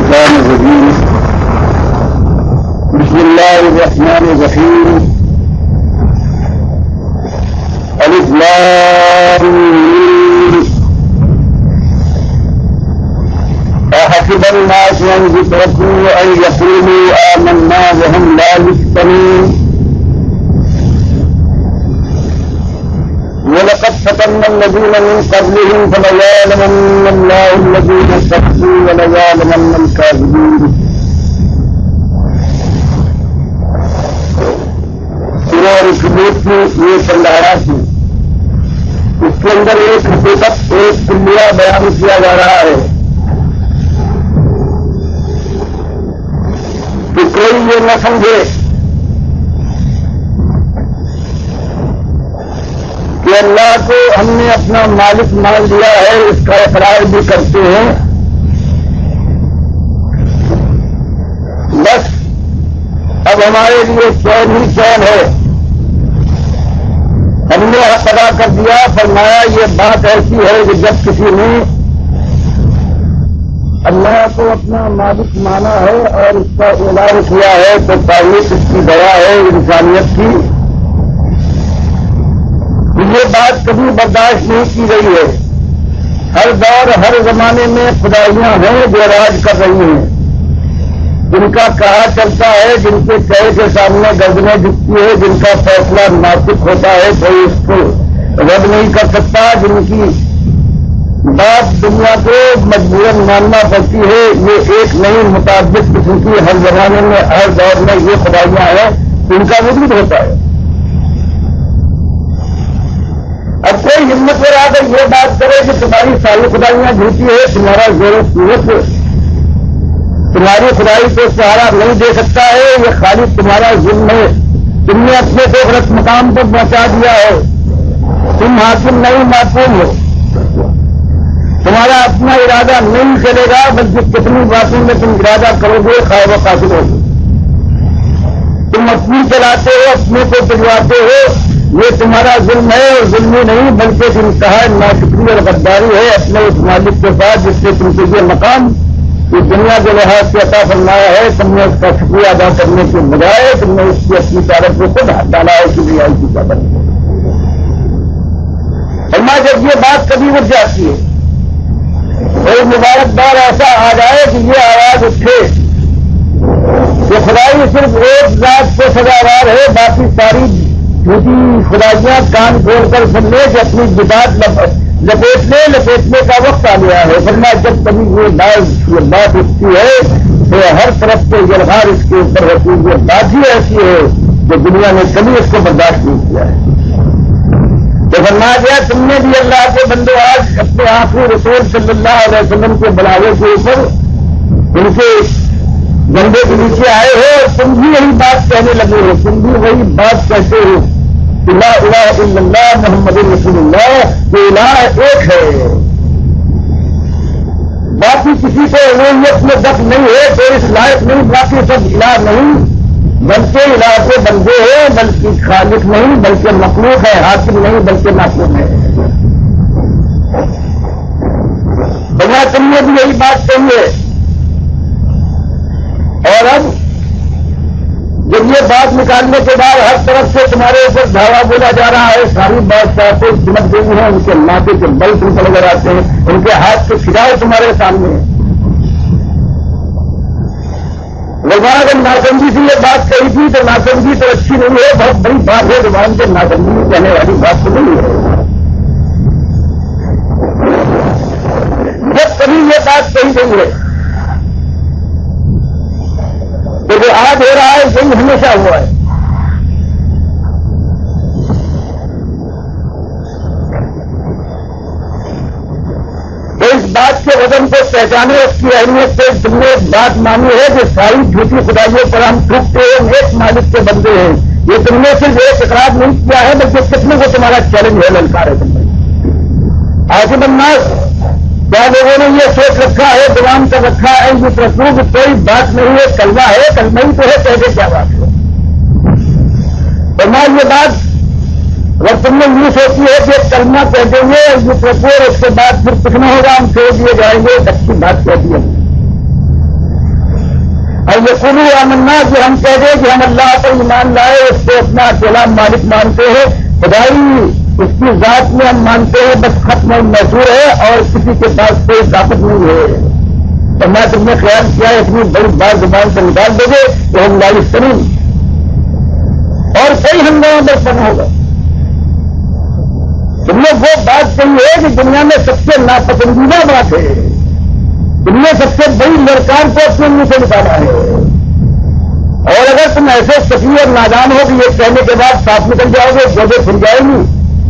الشيطان الرجيم. بسم الله الرحمن الرحيم. الف لام ميم. أحسب الناس أن يتركوا أن يقولوا آمنا وهم لا يفتنون. ولقد فتنا الذين من قبلهم فليعلمن الله الذين صدقوا وليعلمن الكاذبين. سورہ العنکبوت کی یہ 15 آیات ہیں. اس کے اندر ایک حقیقت، ایک کلیہ بیان کیا جا رہا ہے کہ کوئی یہ نہ سمجھے کہ اللہ کو ہم نے اپنا مالک مان لیا ہے، اس کا اقرار بھی کرتے ہیں، بس اب ہمارے لیے چین ہی چین ہے، ہم نے حق ادا کر دیا. فرمایا یہ بات ایسی ہے کہ جب کسی نے اللہ کو اپنا مالک مانا ہے اور اس کا اعلان کیا ہے تو تعریف اس کی دیا ہے انسانیت کی. یہ بات کبھی برداشت نہیں کی گئی ہے. ہر دور ہر زمانے میں خدائیاں ہیں جو راج کر رہی ہیں، جن کا کہا چلتا ہے، جن کے کہے کے سامنے گردنیں جھکتی ہے، جن کا فیصلہ ناطق ہوتا ہے، کوئی اس کو رد نہیں کر سکتا، جن کی بات دنیا کو مجبوراً ماننا پڑتی ہے. یہ ایک نہیں، متعدد قسم کی ہر زمانے میں ہر دور میں یہ خدائیاں ہیں، ان کا وجود ہوتا ہے. اب کوئی ہمت اور آ کر یہ بات کرے کہ تمہاری ساری خدائیاں جھوٹی ہے، تمہارا زور و قوت تمہاری خدائی کو سہارا نہیں دے سکتا ہے، یہ خالی تمہارا ظلم ہے، تم نے اپنے کو غلط مقام پر پہنچا دیا ہے، تم حاکم نہیں معصوم ہو، تمہارا اپنا ارادہ نہیں چلے گا، بلکہ کتنی باتوں میں تم ارادہ کرو گے خواہ و قاصد ہوگی. تم اپنی چلاتے ہو، اپنے کو پجواتے ہو، یہ تمہارا ظلم ہے، اور ظلمی نہیں بلکہ انتہا ناشکری اور غداری ہے اپنے اس مالک کے ساتھ جس نے تم کو یہ مقام اس دنیا کے لحاظ سے عطا فرمایا ہے. تم نے اس کا شکریہ ادا کرنے کے بجائے تم نے اس کی اپنی طرف کو خود ہاتھ ڈالا ہے کہ رہائی کی قدر. فرمایا جب یہ بات کبھی اٹھ جاتی ہے، ایک مبارک دور ایسا آ جائے کہ یہ آواز اٹھے کہ خدائی صرف ایک ذات سے سزاوار ہے، باقی ساری جھوٹی خدائیاں کان کھول کر سن لے کہ اپنی بدعت لپیٹنے کا وقت آ گیا ہے. فرمایا جب کبھی یہ بات اٹھتی ہے تو ہر طرف سے یلغار اس کے اوپر ہوتی ہے. یہ بات ہی ایسی ہے کہ دنیا نے کبھی اس کو برداشت نہیں کیا ہے. تو فرمایا گیا تم نے بھی اللہ کے بندو آج اپنے آخری رسول صلی اللہ علیہ وسلم کے بلاوے کے اوپر ان کے جنڈے کے نیچے آئے ہو اور تم بھی یہی بات کہنے لگے ہو، تم بھی وہی بات کہتے ہو لا الہ الا اللہ محمد رسول اللہ، یہ الہ ایک ہے، باقی کسی کو الوہیت میں دخل نہیں ہے، کوئی اس لائق نہیں، باقی سب الہ نہیں بلکہ الہ کے بندے ہیں، بلکہ خالق نہیں بلکہ مخلوق ہے، حاکم نہیں بلکہ معصوم ہے. بنا تم نے بھی یہی بات کہی ہے. اور اب جب یہ بات نکالنے کے بعد ہر طرف سے تمہارے اوپر دھاوا بولا جا رہا ہے، ساری بادشاہتیں چمک گئی ہیں، ان کے ماتھے کے بل تم کو نظر آتے ہیں، ان کے ہاتھ کے کھجائے تمہارے سامنے ہیں. زبان اگر ناکمزی سے یہ بات کہی تھی تو ناکمزی تو اچھی نہیں ہے، بہت بڑی بات ہے. زبان سے ناکمزی کہنے والی بات تو نہیں ہے. جب کبھی یہ بات کہی گئی ہے تو جو آج ہو رہا ہے یہی ہمیشہ ہوا ہے. تو اس بات کے وزن کو پہچانے، اس کی اہمیت سے تم نے بات مانی ہے کہ ساری جھوٹی خدائیوں پر ہم ٹوٹتے ہیں، ایک مالک کے بندے ہیں. یہ تم نے صرف ایک اقرار نہیں کیا ہے بلکہ کتنے کو تمہارا چیلنج ہے، للکار ہے. تم نے عاقب الناس کیا لوگوں نے یہ سوچ رکھا ہے، زبان کر رکھا ہے یہ رسول کوئی بات نہیں ہے، کلمہ ہے، کلمہ ہی تو ہے، کہہ دے کیا بات ہے. فرمایا یہ بات اگر تم نے یہ سوچی ہے کہ کلمہ کہہ دیں گے یہ رسول اس کے بعد پھر کچھ نہ ہوگا، ہم چھوڑ دیے جائیں گے، اچھی بات کہتی ہے. اور یہ قلو آمنا کہ ہم کہہ دیں کہ ہم اللہ پر ایمان لائے، اس کو اپنا اکیلا مالک مانتے ہیں، خدائی اس کی ذات میں ہم مانتے ہیں، بس ختم محسور ہے اور کسی کے پاس کوئی طاقت نہیں ہے۔ تو میں تم نے خیال کیا اتنی بڑی بات زبان سے نکال دو گے تو ہم لائف کریں اور کئی ہنگامہ برپن ہوگا۔ تم نے وہ بات کہی ہے کہ دنیا میں سب سے ناپسندیدہ بات ہے، تم نے سب سے بڑی لڑکار کو اپنے منہ سے نکالا ہے، اور اگر تم ایسے سفی اور نادان ہو کہ یہ کہنے کے بعد صاف نکل جاؤ گے، جگہ کھل جائیں گی،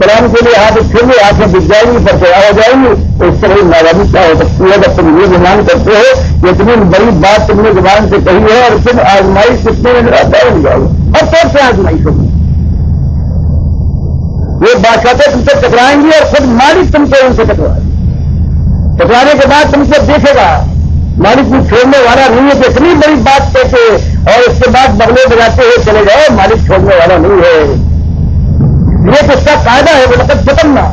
قرآن کے لیے ہاتھ اٹھیں گے، آنکھیں بک جائیں گی، پر تیار ہو جائیں گی، تو اس سے بڑی نادانی کیا ہو سکتی ہے؟ جب تم یہ گمان کرتے ہو کہ اتنی بڑی بات تم نے زبان سے کہی ہے اور پھر آزمائش کتنے میں طے ہو جاؤ گے اور طور سے آزمائش ہوگی۔ یہ بادشاہ تم سے ٹکرائیں گی اور خود مالک تم کو ان سے ٹکرائے گی، ٹکرانے کے بعد تم کو دیکھے گا مالک کو چھوڑنے والا نہیں ہے کہ اتنی بڑی بات کہتے اور اس کے بعد بغلے بجاتے ہوئے چلے جاؤ، مالک چھوڑنے والا نہیں ہے۔ یہ تو اس کا قاعدہ ہے، وہ وقت ختم نہ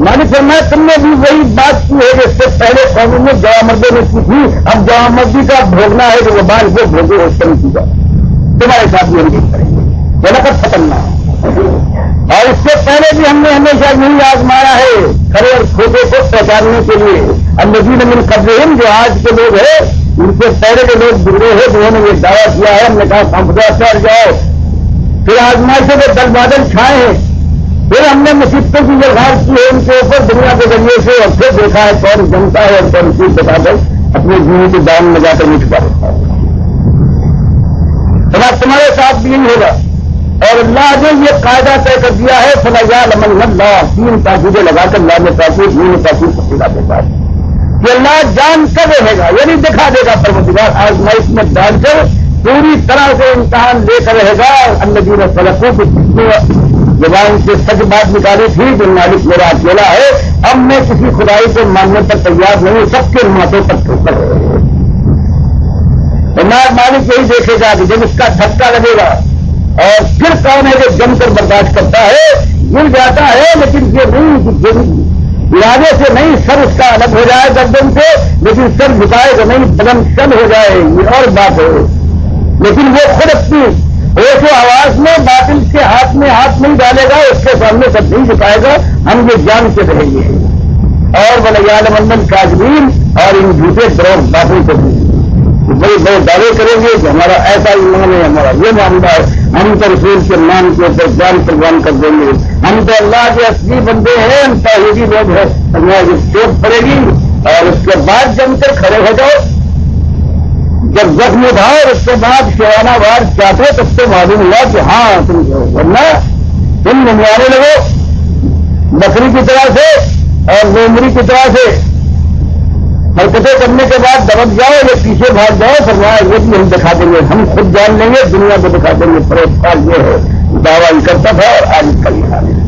مالک فرمایا تم نے بھی وہی بات کی ہے جس سے پہلے قوموں میں جوا مردوں نے کی تھی، اب جوا مردی کا بھوگنا ہے جو وہ بال وہ بھوگے اس طرح کی جائے، تمہارے ساتھ بھی ہم یہ کریں گے، وہ وقت ختم نہ۔ اور اس سے پہلے بھی ہم نے ہمیشہ یہی آزمایا ہے کھڑے اور کھوٹے کو پہچاننے کے لیے۔ الذین من قبلہم جو آج کے لوگ ہیں ان سے پہلے کے لوگ گزرے ہیں جنہوں نے یہ دعویٰ کیا ہے، ہم نے کہا سمجھا چڑھ جاؤ، پھر آزمائشوں کے دل بادل چھائے ہیں، پھر ہم نے مصیبتوں کی جلغار کی ہے ان کے اوپر دنیا کے ذریعے سے، اور پھر دیکھا ہے کون جمتا ہے اور کون چیز بتا کر اپنی زندگی کے دام میں جا کر نہیں چھپا دیتا ہے۔ تمہارے ساتھ بھی یہی ہوگا، اور اللہ نے یہ قاعدہ طے کر دیا ہے فَلَيَعْلَمَنَّ اللَّهُ، تین تاکیدیں لگا کر اللہ نے تاکید نہیں تاکید کو پورا دیتا ہے کہ اللہ جان کر رہے گا، یعنی دکھا دے گا پروردگار آزمائش میں ڈال کر پوری طرح سے امتحان لے کر رہے گا۔ الذین صدقوا کہ جس نے زبان سے سچ بات نکالی تھی کہ مالک میرا اکیلا ہے، اب میں کسی خدائی کو ماننے پر تیار نہیں، سب کے ماتھوں پر ٹھوکر ہے۔ مالک یہی دیکھے گا کہ جب اس کا دھکا لگے گا اور پھر کون ہے جو جم کر برداشت کرتا ہے، گر جاتا ہے لیکن یہ نہیں ارادے سے نہیں، سر اس کا الگ ہو جائے گردن سے، لیکن سر جھکائے گا نہیں، بدن شل ہو جائے، یہ اور بات ہے، لیکن وہ خود اپنی ہوش و آواز میں باطل کے ہاتھ میں ہاتھ نہیں ڈالے گا، اس کے سامنے سب نہیں جھکائے گا، ہم یہ جان کے رہیں گے۔ اور وَلَيَعْلَمَنَّ الْكَاذِبِينَ، اور ان جھوٹے دروغ باطل کو بڑے بڑے دعوے کریں گے کہ ہمارا ایسا ایمان ہے، ہمارا یہ معاملہ ہے، ہم تو رسول کے مان کے اوپر جان قربان کر دیں گے، ہم تو اللہ کے اصلی بندے ہیں، ہم توحیدی لوگ ہیں۔ اللہ کی چوٹ پڑے گی اور اس کے بعد جم کر کھڑے ہو جاؤ، جب زخم اٹھاؤ اور اس کے بعد شیرانہ وار چاہتے تب تو معلوم ہوا کہ ہاں تم ورنہ تم نمانے لگو بکری کی طرح سے اور لومڑی کی طرح سے حرکتیں کرنے کے بعد دبک جاؤ یا پیچھے بھاگ جاؤ، فرمایا یہ بھی ہم دکھا دیں گے، ہم خود جان لیں گے، دنیا کو دکھا دیں گے۔ پروتساہ یہ ہے دعویٰ کرتا تھا اور آج اس کا یہ حال ہے۔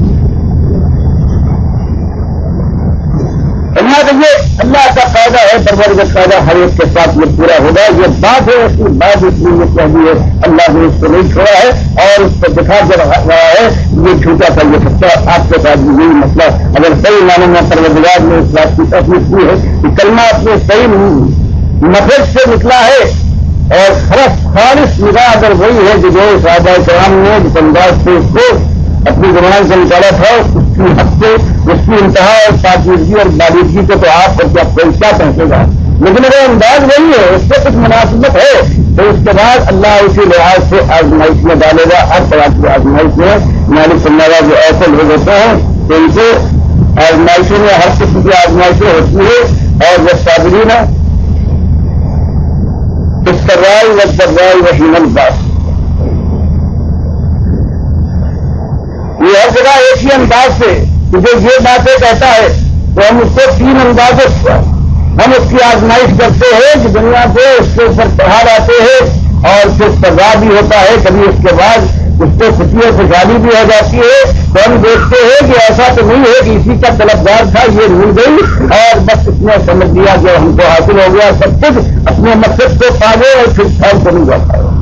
یہ اللہ کا قاعدہ ہے، پروردگار کا قاعدہ ہر ایک کے ساتھ یہ پورا ہوگا۔ یہ بات ہے، اس کی بات اس لیے کہہ دی ہے، اللہ نے اس کو نہیں چھوڑا ہے اور اس کو دکھا کے رہا ہے، یہ جھوٹا تھا یہ سچا۔ آپ کے ساتھ بھی یہی مسئلہ، اگر صحیح معنی میں پروردگار نے اس بات کی تصدیق کی ہے کہ کلمہ اپنے صحیح مخرج سے نکلا ہے اور خالص نگاہ اگر وہی ہے کہ جو صحابہ کرام نے جس انداز سے اس کو اپنی زبان سے نکالا تھا، اس کی حد سے اس کی انتہا اور پاکیزگی اور بالیدگی کو تو آپ کیا پہنچے گا، لیکن اگر انداز وہی ہے، اس سے کچھ مناسبت ہے تو اس کے بعد اللہ اسی لحاظ سے آزمائش میں ڈالے گا۔ ہر طرح کی آزمائش میں مالک اللہ جو ایسے لوگ ہوتے ہیں تو ان سے آزمائشوں میں ہر قسم کی آزمائشیں ہوتی ہے، اور وہ صابرین اس کروائی و کروائی وہی الباس، یہ ہر جگہ ایک ہی انداز سے جو یہ باتیں کہتا ہے تو ہم اس کو تین اندازوں سے ہم اس کی آزمائش کرتے ہیں کہ دنیا کو اس کے اوپر پہاڑ آتے ہیں اور پھر سزا بھی ہوتا ہے، کبھی اس کے بعد اس کو خوشی اور خوشحالی بھی ہو جاتی ہے، تو ہم دیکھتے ہیں کہ ایسا تو نہیں ہے کہ اسی کا طلبگار تھا یہ مل گئی اور بس اتنا سمجھ دیا کہ ہم کو حاصل ہو گیا سب کچھ، اپنے مقصد کو پا گئے اور پھر پھیل کو نہیں جاتا ہے۔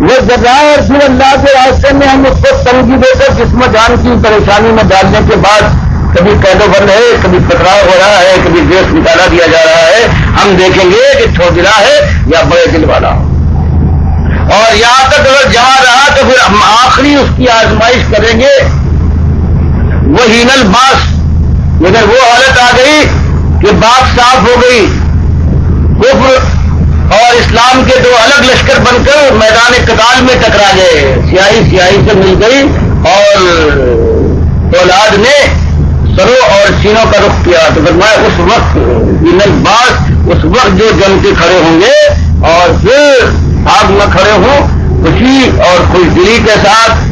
یہ جگہ اور پھر اللہ کے راستے میں ہم اس کو تنگی دے کر جسم و جان کی پریشانی میں ڈالنے کے بعد کبھی قید و بند ہے، کبھی ٹکراؤ ہو رہا ہے، کبھی دیش نکالا دیا جا رہا ہے، ہم دیکھیں گے کہ چھوٹا ہے یا بڑے دل والا، اور یہاں تک اگر جہاں رہا تو پھر ہم آخری اس کی آزمائش کریں گے وہ ہین الباس، لیکن وہ حالت آ گئی کہ بات صاف ہو گئی، کفر اور اسلام کے دو الگ لشکر بن کر میدان قتال میں ٹکرا گئے، سیاہی سے مل گئی اور اولاد نے سروں اور سینوں کا رخ کیا۔ تو فرمایا اس وقت ہین الباس، اس وقت جو جم کے کھڑے ہوں گے اور پھر آگ میں کھڑے ہوں، خوشی اور خوش دلی کے ساتھ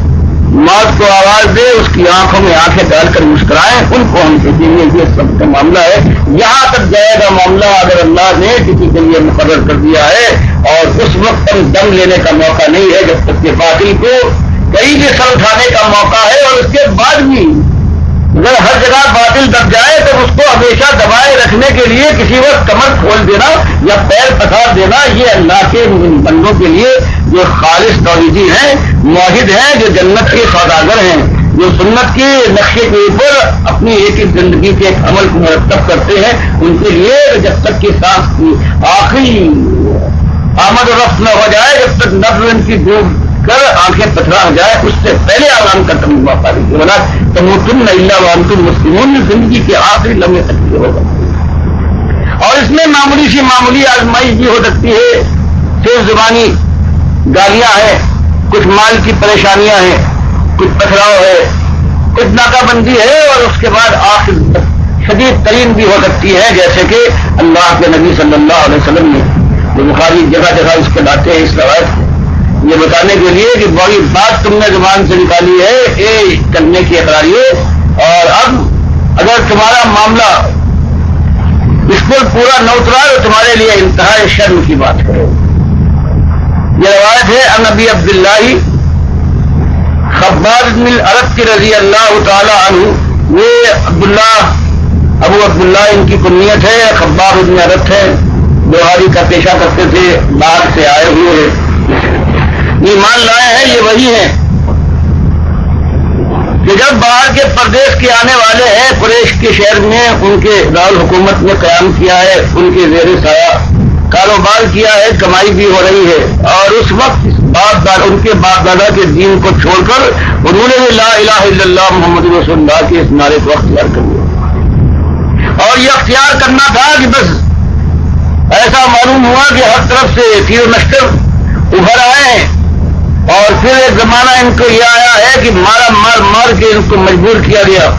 موت کو آواز دے، اس کی آنکھوں میں آنکھیں ڈال کر مسکرائیں، ان کو ہم کہیں گے یہ سب کا معاملہ ہے۔ یہاں تک جائے گا معاملہ اگر اللہ نے کسی کے لیے مقرر کر دیا ہے، اور اس وقت ہم دم لینے کا موقع نہیں ہے جب تک کہ باطل کو کہیں بھی سر اٹھانے کا موقع ہے، اور اس کے بعد بھی اگر ہر جگہ باطل دب جائے تو اس کو ہمیشہ دبائے رکھنے کے لیے کسی وقت کمر کھول دینا یا پیر پسار دینا، یہ اللہ کے بندوں کے لیے جو خالص توحیدی ہیں، موحد ہیں، جو جنت کے سوداگر ہیں، جو سنت کے نقشے کے اوپر اپنی ایک ایک زندگی کے ایک عمل کو مرتب کرتے ہیں، ان کے لیے جب تک کہ سانس کی آخری آمد و رفت نہ ہو جائے، جب تک نفس ان کی ڈوب کر آنکھیں پتھرا ہو جائے، اس سے پہلے آرام کا تمغہ پاری کے بنا تموتن الا وانتم مسلمون، زندگی کے آخری لمحے تک یہ ہوگا۔ اور اس میں معمولی سی معمولی آزمائش بھی ہو سکتی ہے، صرف زبانی گالیاں ہیں، کچھ مال کی پریشانیاں ہیں، کچھ پتھراؤ ہے، کچھ ناکہ بندی ہے، اور اس کے بعد آخر شدید ترین بھی ہو سکتی ہے، جیسے کہ اللہ کے نبی صلی اللہ علیہ وسلم نے جو بخاری جگہ جگہ اس کو لاتے ہیں اس روایت یہ بتانے کے لیے کہ بڑی بات تم نے زبان سے نکالی ہے، اے کرنے کی اقراریے، اور اب اگر تمہارا معاملہ اس پر پورا نہ اترا تو تمہارے لیے انتہائی شرم کی بات ہے۔ یہ روایت ہے عن ابی عبداللہ خباب بن الارت رضی اللہ تعالی عنہ، یہ ابو عبداللہ ان کی کنیت ہے، خباب بن الارت ہے، بہاری کا پیشہ کرتے تھے، باہر سے آئے ہوئے ہیں، ایمان لائے ہیں، یہ وہی ہیں کہ جب باہر کے پردیش کے آنے والے ہیں، قریش کے شہر میں ان کے دارالحکومت میں قیام کیا ہے، ان کے زیر سایہ کاروبار کیا ہے، کمائی بھی ہو رہی ہے، اور اس وقت ان کے باپ دادا کے دین کو چھوڑ کر انہوں نے لا الہ الا اللہ محمد رسول اللہ کے اس نعرے کو اختیار کر لیا، اور یہ اختیار کرنا تھا کہ بس ایسا معلوم ہوا کہ ہر طرف سے تیر و نشتر ابھر آئے ہیں، اور پھر ایک زمانہ ان کو یہ آیا ہے کہ مار کے ان کو مجبور کیا گیا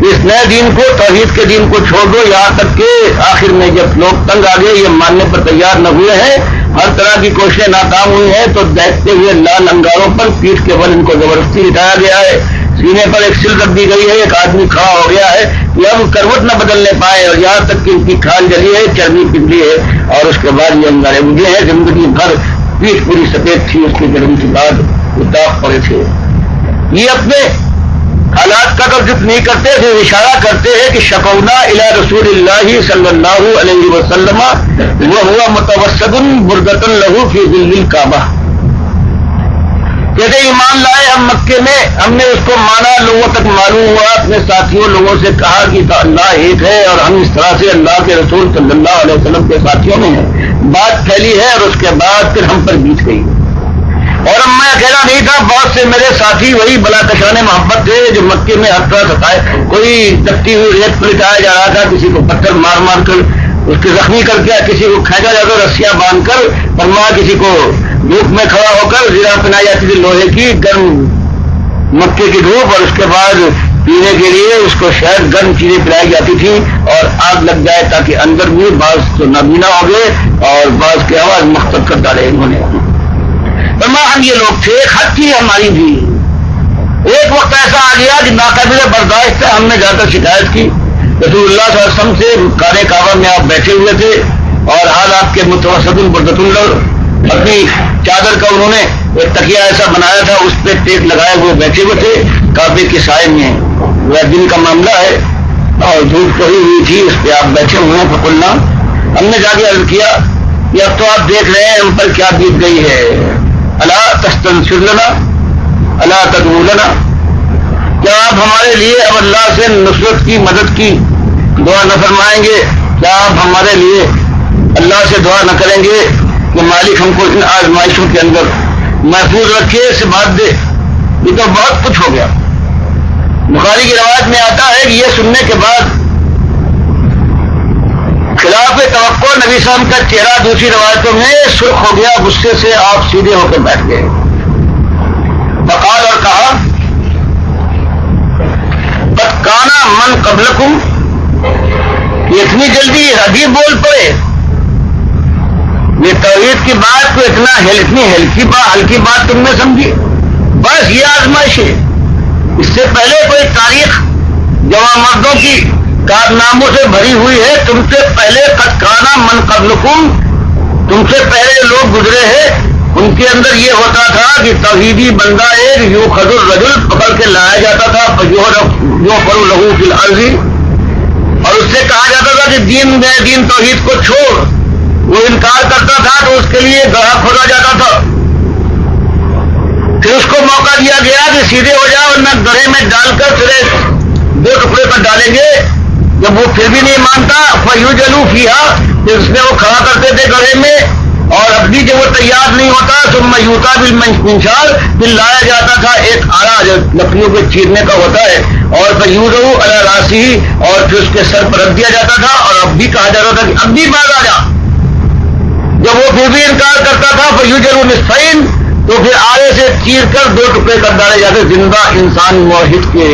کہ اس نئے دین کو، توحید کے دین کو چھوڑ دو، یہاں تک کہ آخر میں جب لوگ تنگ آ گئے، یہ ماننے پر تیار نہ ہوئے ہیں، ہر طرح کی کوششیں ناکام ہوئی ہیں، تو دیکھتے ہوئے لال انگاروں پر پیٹھ کے بل ان کو زبردستی لٹایا گیا ہے، سینے پر ایک سل رکھ دی گئی ہے، ایک آدمی کھڑا ہو گیا ہے کہ اب کروٹ نہ بدلنے پائے، اور یہاں تک کہ ان کی کھال جلی ہے، چربی پگھلی ہے، اور اس کے بعد یہ انگارے بجے ہیں، زندگی بھر پیٹ پوری سفید تھی، اس کے جنم کے بعد اتاف پڑے تھے۔ یہ اپنے حالات کا ذکر نہیں کرتے تھے، اشارہ کرتے ہیں کہ شکونا الی رسول اللہ صلی اللہ علیہ وسلم وہو متوسد بردۃ لہ فی ظل الکعبہ، کہتے ایمان لائے ہم مکے میں، ہم نے اس کو مانا، لوگوں تک معلوم ہوا، اپنے ساتھیوں لوگوں سے کہا کہ اللہ ایک ہے، اور ہم اس طرح سے اللہ کے رسول صلی اللہ علیہ وسلم کے ساتھیوں میں ہیں، بات پھیلی ہے، اور اس کے بعد پھر ہم پر بیت گئی، اور اب میں اکیلا نہیں تھا، بہت سے میرے ساتھی وہی بلا کشان محبت تھے جو مکے میں ہر طرح ستائے، کوئی تکتی ہوئی ریت کو لٹایا جا رہا تھا، کسی کو پتھر مار مار کر اس کے زخمی کر کے، کسی کو کھینچا جاتا رسیاں باندھ کر، فرمایا کسی کو دھوپ میں کھڑا ہو کر زیرہ پہنائی جاتی تھی لوہے کی، گرم مکے کی دھوپ، اور اس کے بعد پینے کے لیے اس کو شہد گرم چیزیں پلائی جاتی تھی، اور آگ لگ جائے تاکہ اندر بھی بعض تو نابینا ہو گئے اور بعض کی آواز مختلف کر ڈالے انہوں نے۔ ہم یہ لوگ تھے، حد تھی ہماری بھی، ایک وقت ایسا آ گیا کہ ناقابل برداشت ہے، ہم نے جا کر شکایت کی رسول اللہ صلی اللہ علیہ وسلم سے، کارے کعبہ میں آپ بیٹھے ہوئے تھے، اور حال آپ کے متوسط بردۃ اللہ، اپنی چادر کا انہوں نے ایک تکیہ ایسا بنایا تھا، اس پہ ٹیک لگائے ہوئے بیٹھے ہوئے تھے کعبے کے سائے میں، وہ دن کا معاملہ ہے، اور دھوپ پڑی ہوئی تھی، اس پہ آپ بیٹھے ہوئے ہیں، فقلنا، ہم نے جا کے عرض کیا کہ اب تو آپ دیکھ رہے ہیں ہم پر کیا بیت گئی ہے، الا تستنصر لنا الا تدعو لنا، کیا آپ ہمارے لیے اب اللہ سے نصرت کی، مدد کی دعا نہ فرمائیں گے؟ کیا آپ ہمارے لیے اللہ سے دعا نہ کریں گے کہ مالک ہم کو ان آزمائشوں کے اندر محفوظ رکھے، سے بات دے؟ یہ تو بہت کچھ ہو گیا۔ بخاری کی روایت میں آتا ہے کہ یہ سننے کے بعد خلاف توقع نبی صاحب کا چہرہ دوسری روایتوں میں سرخ ہو گیا، غصے سے آپ سیدھے ہو کر بیٹھ گئے، فقال اور کہا قد کان من قبلکم، یہ اتنی جلدی حدیث بول پڑے؟ یہ توحید کی بات کو اتنی ہلکی بات تم نے سمجھی؟ بس یہ آزمائش ہے۔ اس سے پہلے کوئی تاریخ جوان مردوں کی کارناموں سے بھری ہوئی ہے۔ تم سے پہلے قد کان من قبلکم، تم سے پہلے لوگ گزرے ہیں، ان کے اندر یہ ہوتا تھا کہ توحیدی بندہ ایک یؤخذ الرجل پکڑ کے لایا جاتا تھا، یؤخذ لہ فی الارض، اور اس سے کہا جاتا تھا کہ دین توحید کو چھوڑ، وہ انکار کرتا تھا تو اس کے لیے گڑھا کھودا جاتا تھا، پھر اس کو موقع دیا گیا کہ سیدھے ہو جائے، ورنہ گڑھے میں ڈال کر پھر 2 ٹکڑے پر ڈالیں گے، جب وہ پھر بھی نہیں مانتا فیوجلوا فیہا، پھر اس میں وہ کھڑا کرتے تھے گڑھے میں، اور اب بھی جب وہ تیار نہیں ہوتا ثم یؤتی بالمنشار، پھر لایا جاتا تھا ایک آڑا جو لکڑیوں کے چیرنے کا ہوتا ہے، اور فیوضع علی راسہ، اور پھر اس کے سر پر رکھ دیا جاتا تھا، اور اب بھی کہا جاتا تھا کہ اب بھی باز آ جا۔ جب وہ پھر بھی انکار کرتا تھا فیوجلوا نصفین، تو پھر آڑے سے چیر کر 2 ٹکڑے کر ڈالے جاتے زندہ انسان موحد کے،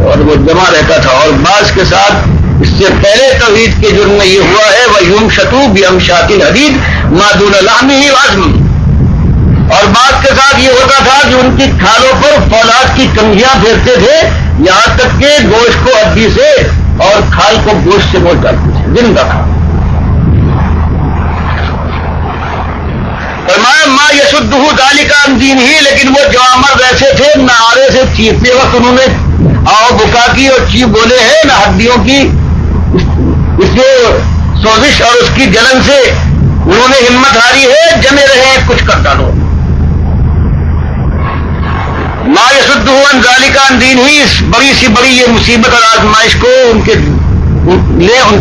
اور وہ جمع رہتا تھا۔ اور بعض کے ساتھ اس سے پہلے توحید کے جرم میں یہ ہوا ہے وَيُمْشَطُوا بِأَمْشَاطِ الْحَدِيدِ مَا دُونَ لَحْمِهِ وَعَظْمِهِ، اور بعض کے ساتھ یہ ہوتا تھا کہ ان کی کھالوں پر فولاد کی کنگھیاں پھیرتے تھے، یہاں تک کہ گوشت کو ہڈی سے اور کھال کو گوشت سے موڑ ڈالتے تھے، زندہ تھا۔ فرمایا ما یصدہ ذلک عن دینہ، لیکن وہ جوامرد ایسے تھے، نہ آرے سے چیرتے وقت انہوں نے آؤ بکا کی اور چیخ بولے ہیں، نہ ہڈیوں کی اس کے سوزش اور اس کی جلن سے انہوں نے ہمت ہاری ہے، جمے رہے کچھ کر ڈالو۔ ما یصدہ عن ذلک عن دینہ، اس بڑی سی بڑی یہ مصیبت اور آزمائش کو ان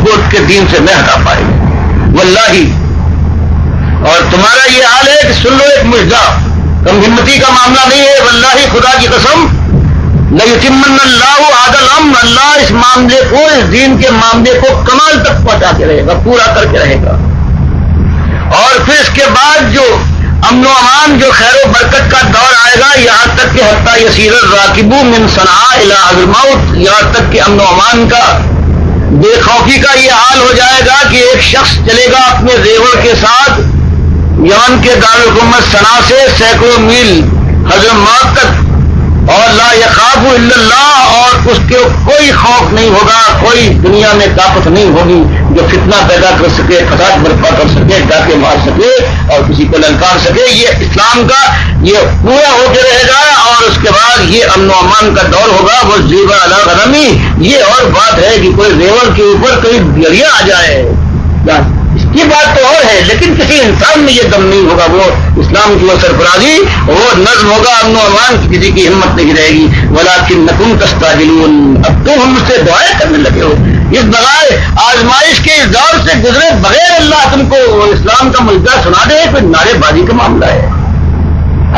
کو کے دین سے نہ ہٹا پائے، واللہ، اور تمہارا یہ حال ہے کہ سن لو ایک مجزہ، کم ہمتی کا معاملہ نہیں ہے، واللہ خدا کی قسم، لَيُتِمَّنَّ اللَّهُ هَذَا الْأَمْرَ، اللہ اس معاملے کو، اس دین کے معاملے کو کمال تک پہنچا کے رہے گا، پورا کر کے رہے گا۔ اور پھر اس کے بعد جو امن و امان، جو خیر و برکت کا دور آئے گا، یہاں تک کہ حتیٰ یسیر الراکب من صنعاء الی حضرموت، یہاں تک کہ امن و امان کا، بے خوفی کا یہ حال ہو جائے گا کہ ایک شخص چلے گا اپنے زیور کے ساتھ یمن کے دارالحکومت صنعاء سے سینکڑوں میل حضرموت تک، اور لا یخاف الا اللہ، اور اس کے کوئی خوف نہیں ہوگا، کوئی دنیا میں طاقت نہیں ہوگی جو فتنہ پیدا کر سکے، فساد برپا کر سکے، ڈاکے مار سکے اور کسی کو للکار سکے۔ یہ اسلام کا یہ پورا ہو کے رہے گا، اور اس کے بعد یہ امن و امان کا دور ہوگا۔ وہ زیور علی غنمی، یہ اور بات ہے کہ کوئی زیور کے اوپر کوئی گڑیا آ جائے، اس کی بات تو اور ہے، لیکن کسی انسان میں یہ دم نہیں ہوگا، وہ اسلام کی وہ سرفرازی، وہ نظم ہوگا، امن و امان کی کسی کی ہمت نہیں رہے گی۔ وَلَٰكِنَّكُمْ تَسْتَعْجِلُونَ، اب تم ہم سے دعائیں کرنے لگے ہو، اس بغیر آزمائش کے اس دور سے گزرے بغیر اللہ تم کو اسلام کا ملکہ سنا دے، کوئی نعرے بازی کا معاملہ ہے۔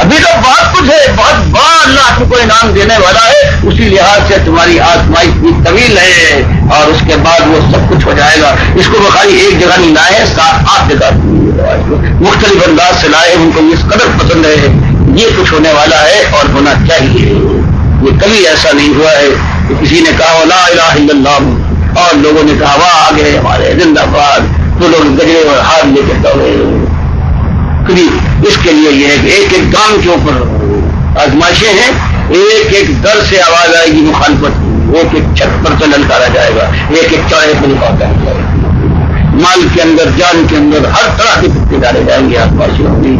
ابھی تو بہت کچھ ہے، بہت بڑا اللہ تم کو انعام دینے والا ہے، اسی لحاظ سے تمہاری آزمائش بھی طویل ہے، اور اس کے بعد وہ سب کچھ ہو جائے گا۔ اس کو بخاری ایک جگہ نہیں لائے، 7-8 جگہ مختلف انداز سے لائے، ان کو اس قدر پسند ہے، یہ کچھ ہونے والا ہے اور ہونا چاہیے۔ یہ کبھی ایسا نہیں ہوا ہے کہ کسی نے کہا لا الہ الا اللہ اور لوگوں نے کہا واہ آگے ہمارے زندہ باد، تو لوگ گجرے اور ہاتھ لے کے دوڑے۔ کبھی اس کے لیے یہ ہے کہ ایک ایک کام کے اوپر آزمائشیں ہیں، ایک ایک در سے آواز آئے گی مخالفت، ایک ایک چھت پر سے للکارا جائے گا، ایک ایک چڑھے پر للکارا جائے گا، مال کے اندر، جان کے اندر، ہر طرح کے پتے ڈالے جائیں گے، آزمائشیں ہوں گی۔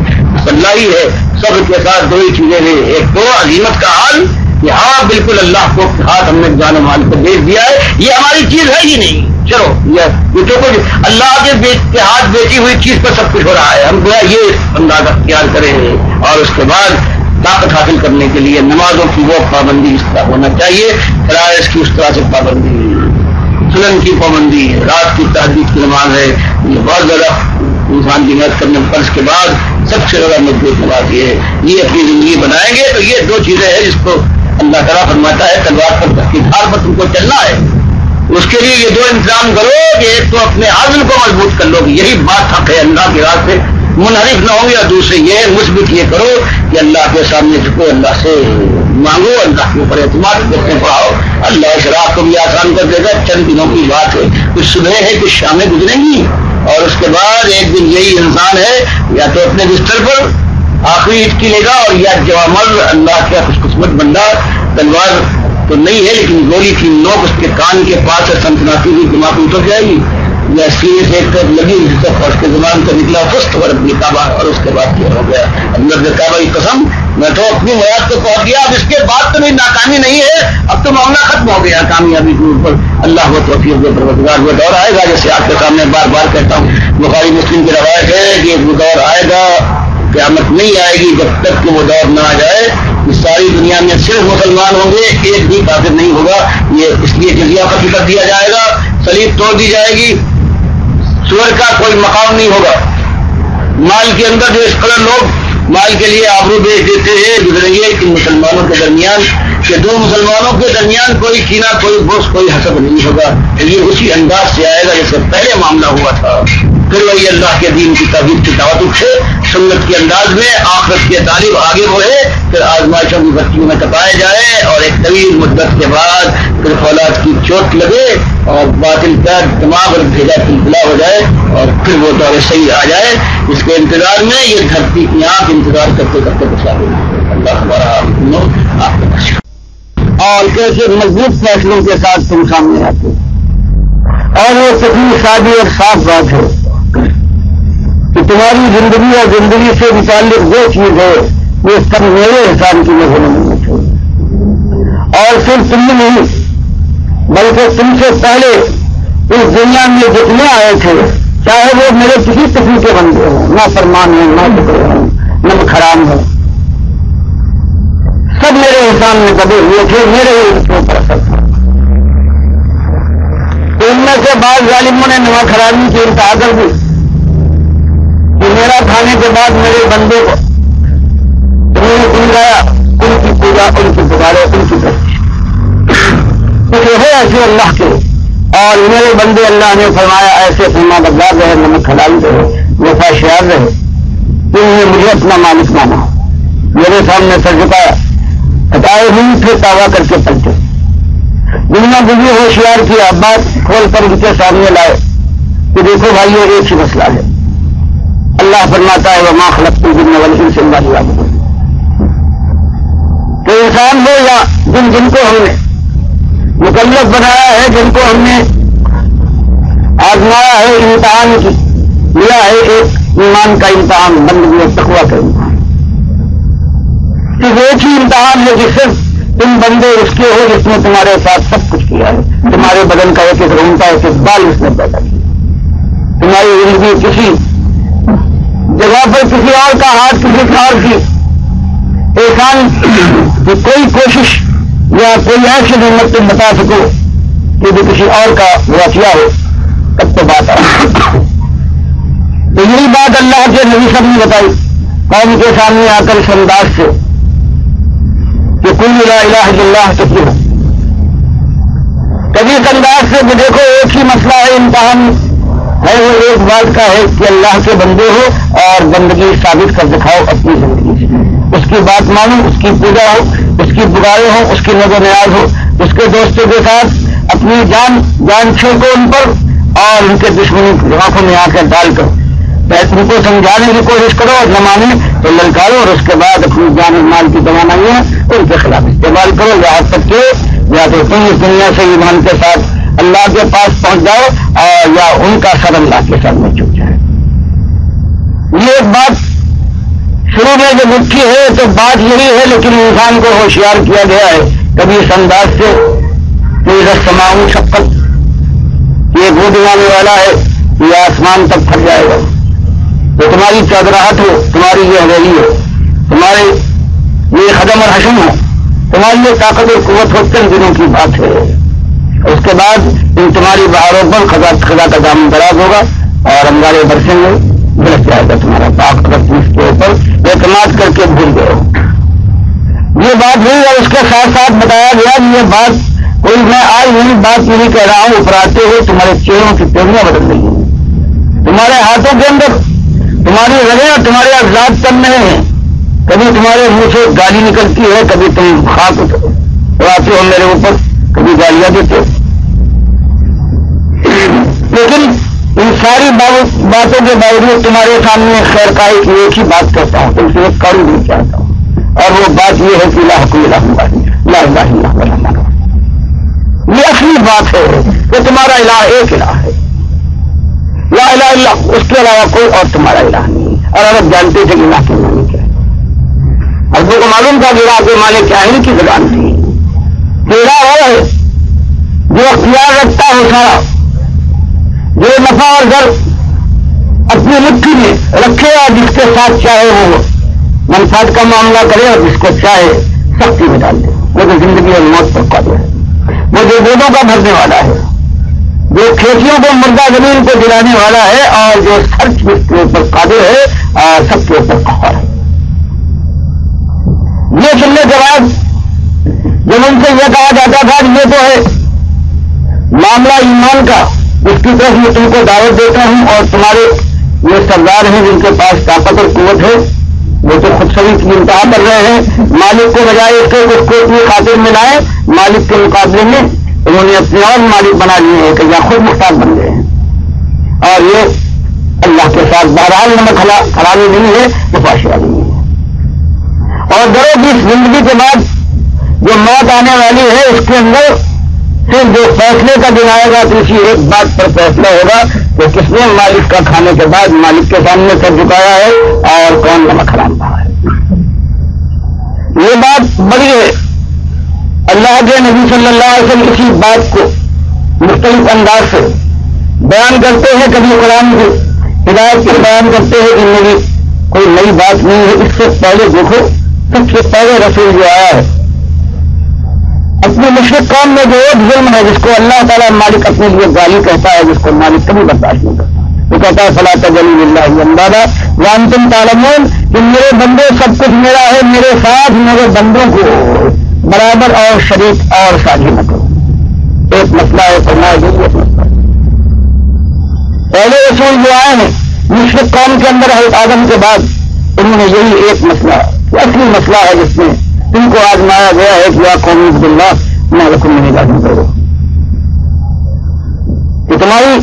اللہ ہی ہے سب کے ساتھ، دو ہی چیزیں ہیں، ایک تو عظیمت کا حال کہ ہاں بالکل اللہ کو ہاتھ ہم نے جان و مال کو بیچ دیا ہے، یہ ہماری چیز ہے ہی نہیں، چلو یہ جو کچھ اللہ کے ہاتھ بیچی ہوئی چیز پر سب کچھ ہو رہا ہے، ہم گویا یہ انداز اختیار کریں گے، اور اس کے بعد طاقت حاصل کرنے کے لیے نمازوں کی وہ پابندی اس طرح ہونا چاہیے، فرائض کی اس طرح سے پابندی، فلن کی پابندی ہے، رات کی تہجد کی نماز ہے، یہ بہت زیادہ انسان کی محنت کرنے فرض کے بعد سب سے زیادہ مضبوط نماز یہ ہے. یہ اپنی زندگی بنائیں گے تو یہ دو چیزیں ہیں جس کو اللہ تعالیٰ فرماتا ہے تلوار پر کی دھار پر تم کو چلنا ہے. اس کے لیے یہ دو انتظام کرو کہ ایک تو اپنے عزم کو مضبوط کر لو کہ یہی بات حق ہے، اللہ کی راہ سے منحرف نہ ہو، یا دوسرے یہ مثبت یہ کرو کہ اللہ کے سامنے جھکو، اللہ سے مانگو، اللہ کے اوپر اعتماد کرتے پڑھاؤ. اللہ اس راہ کو بھی آسان کر دے گا. چند دنوں کی بات ہے، کچھ صبح ہے کچھ شامیں گزریں گی، اور اس کے بعد ایک دن یہی انسان ہے یا تو اپنے بستر پر آخری ہچکی لے گا، اور یا جوامر اللہ کا خوش قسمت بندہ تلوار تو نہیں ہے لیکن گولی کی نوک اس کے کان کے پاس سے سنسناتی ہوئی دماغ اتر جائے گی، یا سینے سے ایک طرف لگی اور اس کے زبان سے نکلا فسٹ ورد نکابہ، اور اس کے بعد کیا ہو گیا اللہ کے کعبہ کی قسم میں تو اپنی مراد کو پہنچ گیا. اب اس کے بعد تو میری ناکامی نہیں ہے، اب تو معاملہ ختم ہو گیا کامیابی کے اوپر. اللہ کو توفیق دے پروردگار. وہ دور آئے گا جیسے آپ کے سامنے بار بار کہتا ہوں، بخاری مسلم کی روایت ہے کہ وہ دور آئے گا، قیامت نہیں آئے گی جب تک کہ وہ دور نہ آ جائے. ساری دنیا میں صرف مسلمان ہوں گے، ایک بھی کافر نہیں ہوگا. یہ اس لیے جزیہ ختم کر دیا جائے گا، صلیب توڑ دی جائے گی، سور کا کوئی مقام نہیں ہوگا. مال کے اندر جو اس قدر لوگ مال کے لیے آبرو بیچ دیتے ہیں، گزرے کہ مسلمانوں کے درمیان کہ دو مسلمانوں کے درمیان کوئی کینہ، کوئی بغض، کوئی حسد نہیں ہوگا. یہ اسی انداز سے آئے گا جیسے پہلے معاملہ ہوا تھا. پھر وہی اللہ کے دین کی توحید کی دعوت اٹھے سنت کے انداز میں، آخرت کی طالب آگے بڑھے، پھر آزمائشوں کی بستیوں میں تپائے جائے، اور ایک طویل مدت کے بعد پھر فولاد کی چوٹ لگے اور باطل کا دماغ اور بھیجا کلکلا ہو جائے، اور پھر وہ دور صحیح آ جائے. اس کے انتظار میں یہ دھرتی کی آنکھ انتظار کرتے کرتے بچا گئی. اللہ ہمارا آپ کے پاس اور کیسے مضبوط فیصلوں کے ساتھ تم سامنے آتے، اور وہ سچی سادی اور صاف بات ہے کہ تمہاری زندگی اور زندگی سے متعلق جو چیز ہے وہ سب میرے حساب کی نظروں میں چھوڑ، اور صرف تم نہیں بلکہ تم سے پہلے اس دنیا میں جتنے آئے تھے، چاہے وہ میرے کسی قسم کے بندے ہوں، نہ فرمان ہوں، نہ ٹکڑے ہوں، نہ خرام ہوں، سب میرے انسان میں دبے ہوئے تھے، میرے ہی اوپر اثر تھا. تو ان میں سے بعض ظالموں نے نماز خرابی کی انتہا کر دی کہ میرا کھانے کے بعد میرے بندے کو انہوں نے سمجھایا، ان کی پوجا، ان کی پکارے، ان کی پرستش کچھ ہے ایسے اللہ کے، اور میرے بندے اللہ نے فرمایا ایسے فرما بردار رہے، نمک حلال رہے، وفا شیار رہے. انہوں نے مجھے اپنا مالک مانا، میرے سامنے سر جھکایا، ہٹائے ہوئی پھر دعویٰ کر کے پلٹے. دنیا بجلی ہوشیار کیا، بات کھول کر ان کے سامنے لائے کہ دیکھو بھائی یہ ایک ہی مسئلہ ہے. اللہ فرماتا ہے وما خلقت الجن والانس الا ليعبدون. کہ انسان ہو یا جن کو ہم نے مکلف بنایا ہے، جن کو ہم نے آزمایا ہے، امتحان کی لیا ہے، ایک ایمان کا امتحان، بندگی اور تقویٰ کا امتحان. صرف ایک ہی امتحان ہے جس سے تم بندے اس کے ہو جس نے تمہارے ساتھ سب کچھ کیا ہے. تمہارے بدن کا ایک ایک رونتا ایک ایک بال اس نے پیدا کیا. تمہاری زندگی کسی جگہ پر کسی اور کا ہاتھ کسی اور کی احسان کی کوئی کوشش یا کوئی ایسی نعمت تم بتا سکو کہ جو کسی اور کا واقعہ ہو، تب تو بات آئی. تو یہی بات اللہ کے نبی صاحب نے بتائی قوم کے سامنے آ کر اس انداز سے کہ کل لا الہ الا اللہ تفلح. کبھی اس انداز سے کہ دیکھو ایک ہی مسئلہ ہے، امتحان ہے، وہ ایک بات کا ہے کہ اللہ کے بندے ہو اور بندگی ثابت کر دکھاؤ اپنی زندگی سے. اس کی بات مانو، اس کی پوجا ہو، اس کی پکارے ہو، اس کی نظر نیاز ہو، اس کے دوستوں کے ساتھ اپنی جان چھوڑو ان پر، اور ان کے دشمنی آنکھوں میں آ کر ڈال کر ان کو سمجھانے کی کوشش کرو، اور نہ مانے تو للکارو، اور اس کے بعد اپنی جان مال کی توانائیاں ان کے خلاف استعمال کرو. یہاں تک کہ یا تو تم اس دنیا سے ایمان کے ساتھ اللہ کے پاس پہنچ جاؤ، اور یا ان کا سر اللہ کے سامنے جھک جائے. یہ ایک بات شروع میں جو لکھی ہے تو بات یہی ہے، لیکن انسان کو ہوشیار کیا گیا ہے کبھی اس انداز سے کہ رسماؤں شقت، یہ گود آنے والا ہے، یہ آسمان تک پھٹ جائے گا. تو تمہاری چادراہٹ ہو، تمہاری یہ حویلی ہو، تمہارے یہ قدم اور حشم ہو، تمہاری یہ طاقت اور قوت ہو، چند دنوں کی بات ہے. اس کے بعد ان تمہاری بہاروں پر خدا کا دامن دراز ہوگا اور انگارے برسیں گے، برس جائے گا تمہارا پاک اس کے اوپر اعتماد کر کے بھول گئے ہو۔ یہ بات نہیں، اور اس کے ساتھ ساتھ بتایا گیا کہ یہ بات کوئی میں آج نہیں بات یہ نہیں کہہ رہا ہوں، افراتے ہوئے تمہارے چہروں کی پیڑیاں بدل رہی ہیں، تمہارے ہاتھوں کے اندر تمہاری رگیں اور تمہارے اجزاد کم نہیں ہیں، کبھی تمہارے منہ سے گالی نکلتی ہے، کبھی تم خاک اڑاتے ہو میرے اوپر، کبھی گالیاں دیتے ہو، لیکن ان ساری باتوں کے باوجود تمہارے سامنے خیر خائی کی ایک ہی بات کہتا ہوں، تم سے ایک کڑی نہیں چاہتا ہوں، اور وہ بات یہ ہے کہ لا حکم لا الہ الا اللہ، یہ اصلی بات ہے کہ تمہارا الہ ایک الہ ہے، لا الہ الا اللہ، اس کے علاوہ کوئی اور تمہارا الہ نہیں ہے۔ اور عرب جانتے تھے کہ الہ کے معنی کیا ہے، عربوں کو معلوم تھا کہ الہ کے معنی کیا ہے، ان کی زبان تھی کہ الہ وہ ہے جو اختیار رکھتا ہے سارا، جو نفع اور ضر اپنی مٹھی میں رکھے اور جس کے ساتھ چاہے وہ منفعت کا معاملہ کرے اور جس کو چاہے سختی میں ڈال دے، وہ تو زندگی اور موت پر قادر ہے، وہ جو بودوں کا بھرنے والا ہے، جو کھیتیوں کو مردہ زمین کو دلانے والا ہے، اور جو سرچ کے اوپر قادر ہے اور سب کے اوپر قہر ہے۔ یہ سننے کے بعد جب ان سے یہ کہا جاتا تھا کہ یہ تو ہے معاملہ ایمان کا، اس کی طرف میں تم کو دعوت دیتا ہوں، اور تمہارے یہ سردار ہیں جن کے پاس طاقت اور قوت ہے، وہ تو خود سبھی کی انتہا کر رہے ہیں، مالک کو بجائے اس کو اپنی خاطر میں لائے، مالک کے مقابلے میں انہوں نے اپنے اور مالک بنا لیے ہیں کہ یا خود محتاج بن گئے ہیں، اور یہ اللہ کے ساتھ بہرحال نمک حلالی نہیں ہے، مفاشرہ نہیں ہے۔ اور درو کی زندگی کے بعد جو موت آنے والی ہے، اس کے اندر پھر جو فیصلے کا دن آئے گا تو اسی ایک بات پر فیصلہ ہوگا کہ کس نے مالک کا کھانے کے بعد مالک کے سامنے سر جھکایا ہے اور کون نمک حرام کھایا ہے۔ یہ بات بڑی ہے، اللہ کے نبی صلی اللہ علیہ وسلم اسی بات کو مختلف انداز سے بیان کرتے ہیں، کبھی قرآن کی ہدایت کے بیان کرتے ہیں کہ میری کوئی نئی بات نہیں ہے، اس سے پہلے دیکھو سب سے پہلے رسول جو آیا ہے اپنی مشرق قوم میں جو ایک ظلم ہے جس کو اللہ تعالیٰ مالک اپنے لیے گالی کہتا ہے، جس کو مالک کبھی برداشت نہیں کرتا، وہ کہتا ہے فلا تجلوا للہ اندادا وانتم تعلمون کہ میرے بندے سب کچھ میرا ہے، میرے ساتھ میرے بندوں کو برابر اور شریک اور ساجی نہ کرو۔ ایک مسئلہ ہے، فرمایا یہی ایک مسئلہ ہے۔ پہلے رسول جو آئے ہیں مشرق قوم کے اندر حضرت آدم کے بعد انہوں نے یہی ایک مسئلہ اصلی مسئلہ ہے جس میں ان کو آزمایا گیا ہے کہ یا قوم عبداللہ میں رکھوں نہیں لازم کرو کہ تمہاری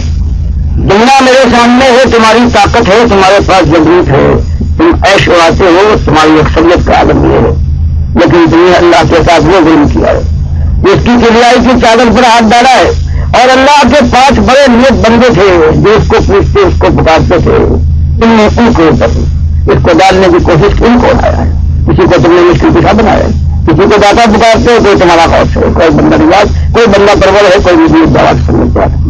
دنیا میرے سامنے ہے، تمہاری طاقت ہے، تمہارے پاس جبریت ہے، تم عیش اڑاتے ہو، تمہاری اکثریت کا عالم یہ ہے، لیکن تم نے اللہ کے ساتھ وہ ظلم کیا ہے، جس کی کبریائی کی چادر پر ہاتھ ڈالا ہے، اور اللہ کے 5 بڑے نیک بندے تھے جو اس کو پوچھتے اس کو پکارتے تھے، تم نے ان کو اس کو ڈالنے کی کوشش کی، ان کو اٹھایا ہے، کسی کو تم نے مشکل پیشہ بنایا ہے، کسی کو داتا پکارتے ہو، کوئی تمہارا خوف ہے، کوئی بندہ نواز، کوئی بندہ پرور ہے، کوئی مزید دعوت سمجھتا ہے۔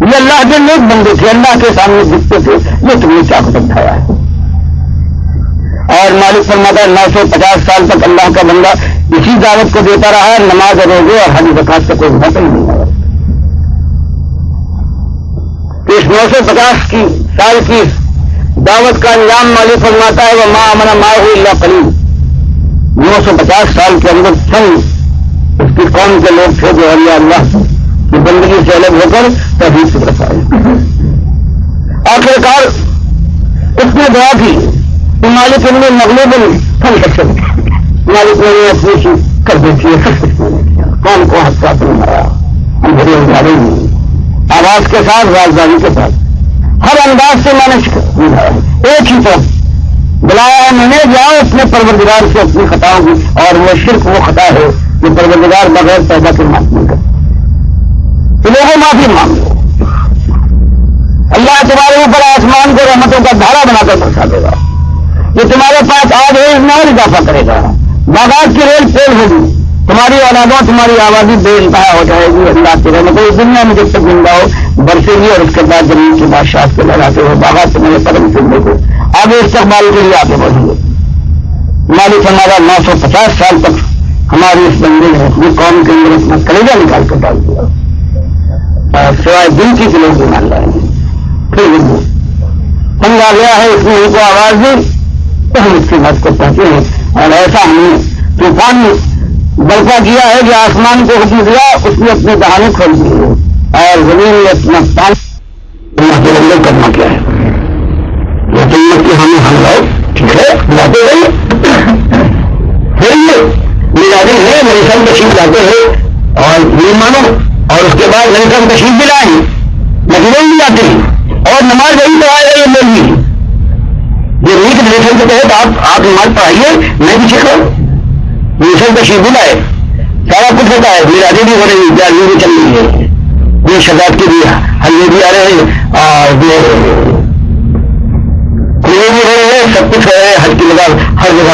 یہ اللہ کے نیک بندے تھے، اللہ کے سامنے دکھتے تھے، یہ تم نے کیا قدم اٹھایا ہے۔ اور مالک فرماتا ہے 950 سال تک اللہ کا بندہ اسی دعوت کو دیتا رہا، نماز روزے اور حج زکات کا کوئی بہت ہی نہیں آیا۔ اس 950 سال کی دعوت کا انجام مالک فرماتا ہے وہ ماں امن ماہ اللہ قلیل، 950 سال کے اندر چند اس کی قوم کے لوگ تھے جو اولیاء اللہ کی بندگی سے الگ ہو کر توحید کی طرف آئے۔ آخرکار اس نے دعا کی کہ مالک نے مغلوب مالک نے اپنی چیز کر دیتی ہے، سب کچھ میں نے کیا، قوم کو ہتھیار نہیں مارا، اندھیرے اجالے نہیں، آواز کے ساتھ رازداری کے ساتھ ہر انداز سے میں نے سمجھایا، ایک ہی طرف بلایا ہے میں نے، جاؤ اپنے پروردگار سے اپنی خطاؤں کی، اور وہ شرک وہ خطا ہے جو پروردگار بغیر پیدا کے معاف نہیں کرتا، تو لوگوں معافی مانگ لو، اللہ تمہارے اوپر آسمان کو رحمتوں کا دھارا بنا کر برسا دے گا، یہ تمہارے پاس آج ہے اس میں اور اضافہ کرے گا، باغات کی ریل پیل ہوگی، تمہاری اولادوں تمہاری آبادی بے انتہا ہو جائے گی، اللہ کی رحمت اس دنیا میں جب تک زندہ ہو برسے گی، اور اس کے بعد زمین کے بادشاہ کے لگاتے ہوئے باغات تمہارے قدم چلنے کو آگے استقبال کے لیے آگے بڑھیں گے۔ مالک ہمارا 950 سال تک ہماری اس بندے نے اپنی قوم کے اندر اپنا کلیجہ نکال کر ڈال دیا، سوائے دن کی لوگ بھی مان رہے ہیں. پھر وہ سمجھا گیا ہے، اس نے ان کو آواز دی تو ہم اس کی بات کو پہنچے ہیں. اور ایسا ہم نے طوفان برپا کیا ہے کہ آسمان کو حکم دیا، اس نے اپنے دہانے کھول دیے اور زمین میں اپنا پانی کرنا کیا ہے. یہ جنت کی ہمیں ہم لوگ ٹھیک ہے لاتے رہے، پھر یہ ملازم ہے میری سب تشریف لاتے ہیں اور یہ مانو، اور اس کے بعد میری سب تشریف بھی لائیں، مسجدیں بھی لاتے ہیں اور نماز وہی پڑھائے گا. یہ لوگ بھی یہ نیک ریلیشن کے تحت آپ نماز پڑھائیے، میں بھی سیکھوں. نیشن تشریف بھی لائے، سارا کچھ ہوتا ہے، میراجیں بھی ہو رہی ہیں، جاریاں بھی چل رہی ہے، یہ شداد کے بھی حلے بھی آ رہے ہیں اور یہ بھی ہو رہے ہیں، سب کچھ ہو رہے ہیں. حج کی جگہ ہر جگہ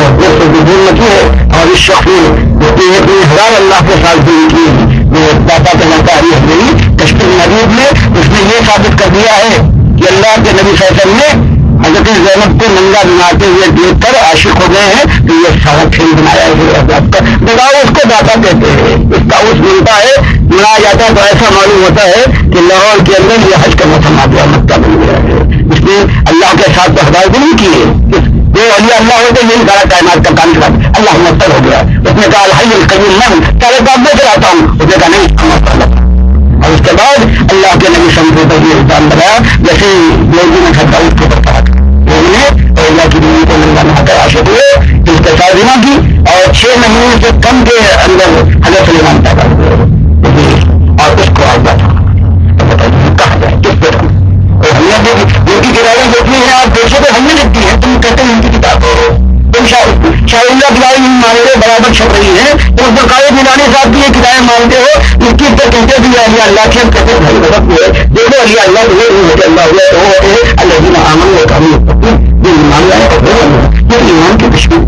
دور مچی ہے. اور اس شخص نے 3,000 اللہ کے ساتھ دور کی وہ داتا کہنا تاریخ میری کشمیر مجید میں اس نے یہ ثابت کر دیا ہے کہ اللہ کے نبی صلی اللہ علیہ وسلم نے حضرت زینب کو ننگا بناتے ہوئے دیکھ کر عاشق ہو گئے ہیں کہ یہ سارا کھیل بنایا ہے بتاؤ. اس کو داتا کہتے ہیں، اس کا اس ملتا ہے منایا جاتا ہے تو ایسا معلوم ہوتا ہے کہ لاہور کے اندر یہ حج کا موسم آ گیا، مکہ بن گیا ہے. اس نے اللہ کے ساتھ تو ہدایت نہیں کی ہے، جو علی اللہ ہوتے یہی سارا کائنات کا کام کر اللہ مستر ہو گیا. اس نے کہا الحی القیوم من سارے کام میں چلاتا ہوں، اس نے کہا نہیں. اور اس کے بعد اللہ کے نبی سمجھے پر یہ الزام لگایا جیسے لوگوں نے سب اس کو بتایا اور اللہ کی دنیا کو ننگا نہا کر عاشق ہوئے، اس کے ساتھ بنا کی اور 6 مہینے سے کم کے اندر حضرت سلیمان پیدا ہوئے اور اس کو آگا تھا کہا جائے کس پہ اور ہم نے ان کی کتابیں دیکھنی ہیں، آپ دیکھو تو ہم نے لکھتی ہیں، تم کہتے ہیں ان کی کتاب تم شاہ اللہ دلائی مانگے برابر چھپ رہی ہیں، تو اس بقائے دلانی صاحب کی یہ کتابیں مانگتے ہو، اس کی تو کہتے بھی علی اللہ کی ہم کہتے بھائی غلط ہوئے دیکھو علی اللہ ہوئے اللہ ہوئے تو وہ ہے اللہ جی آمن و کام یہ ایمان لائے اور یہ ایمان کی دشمن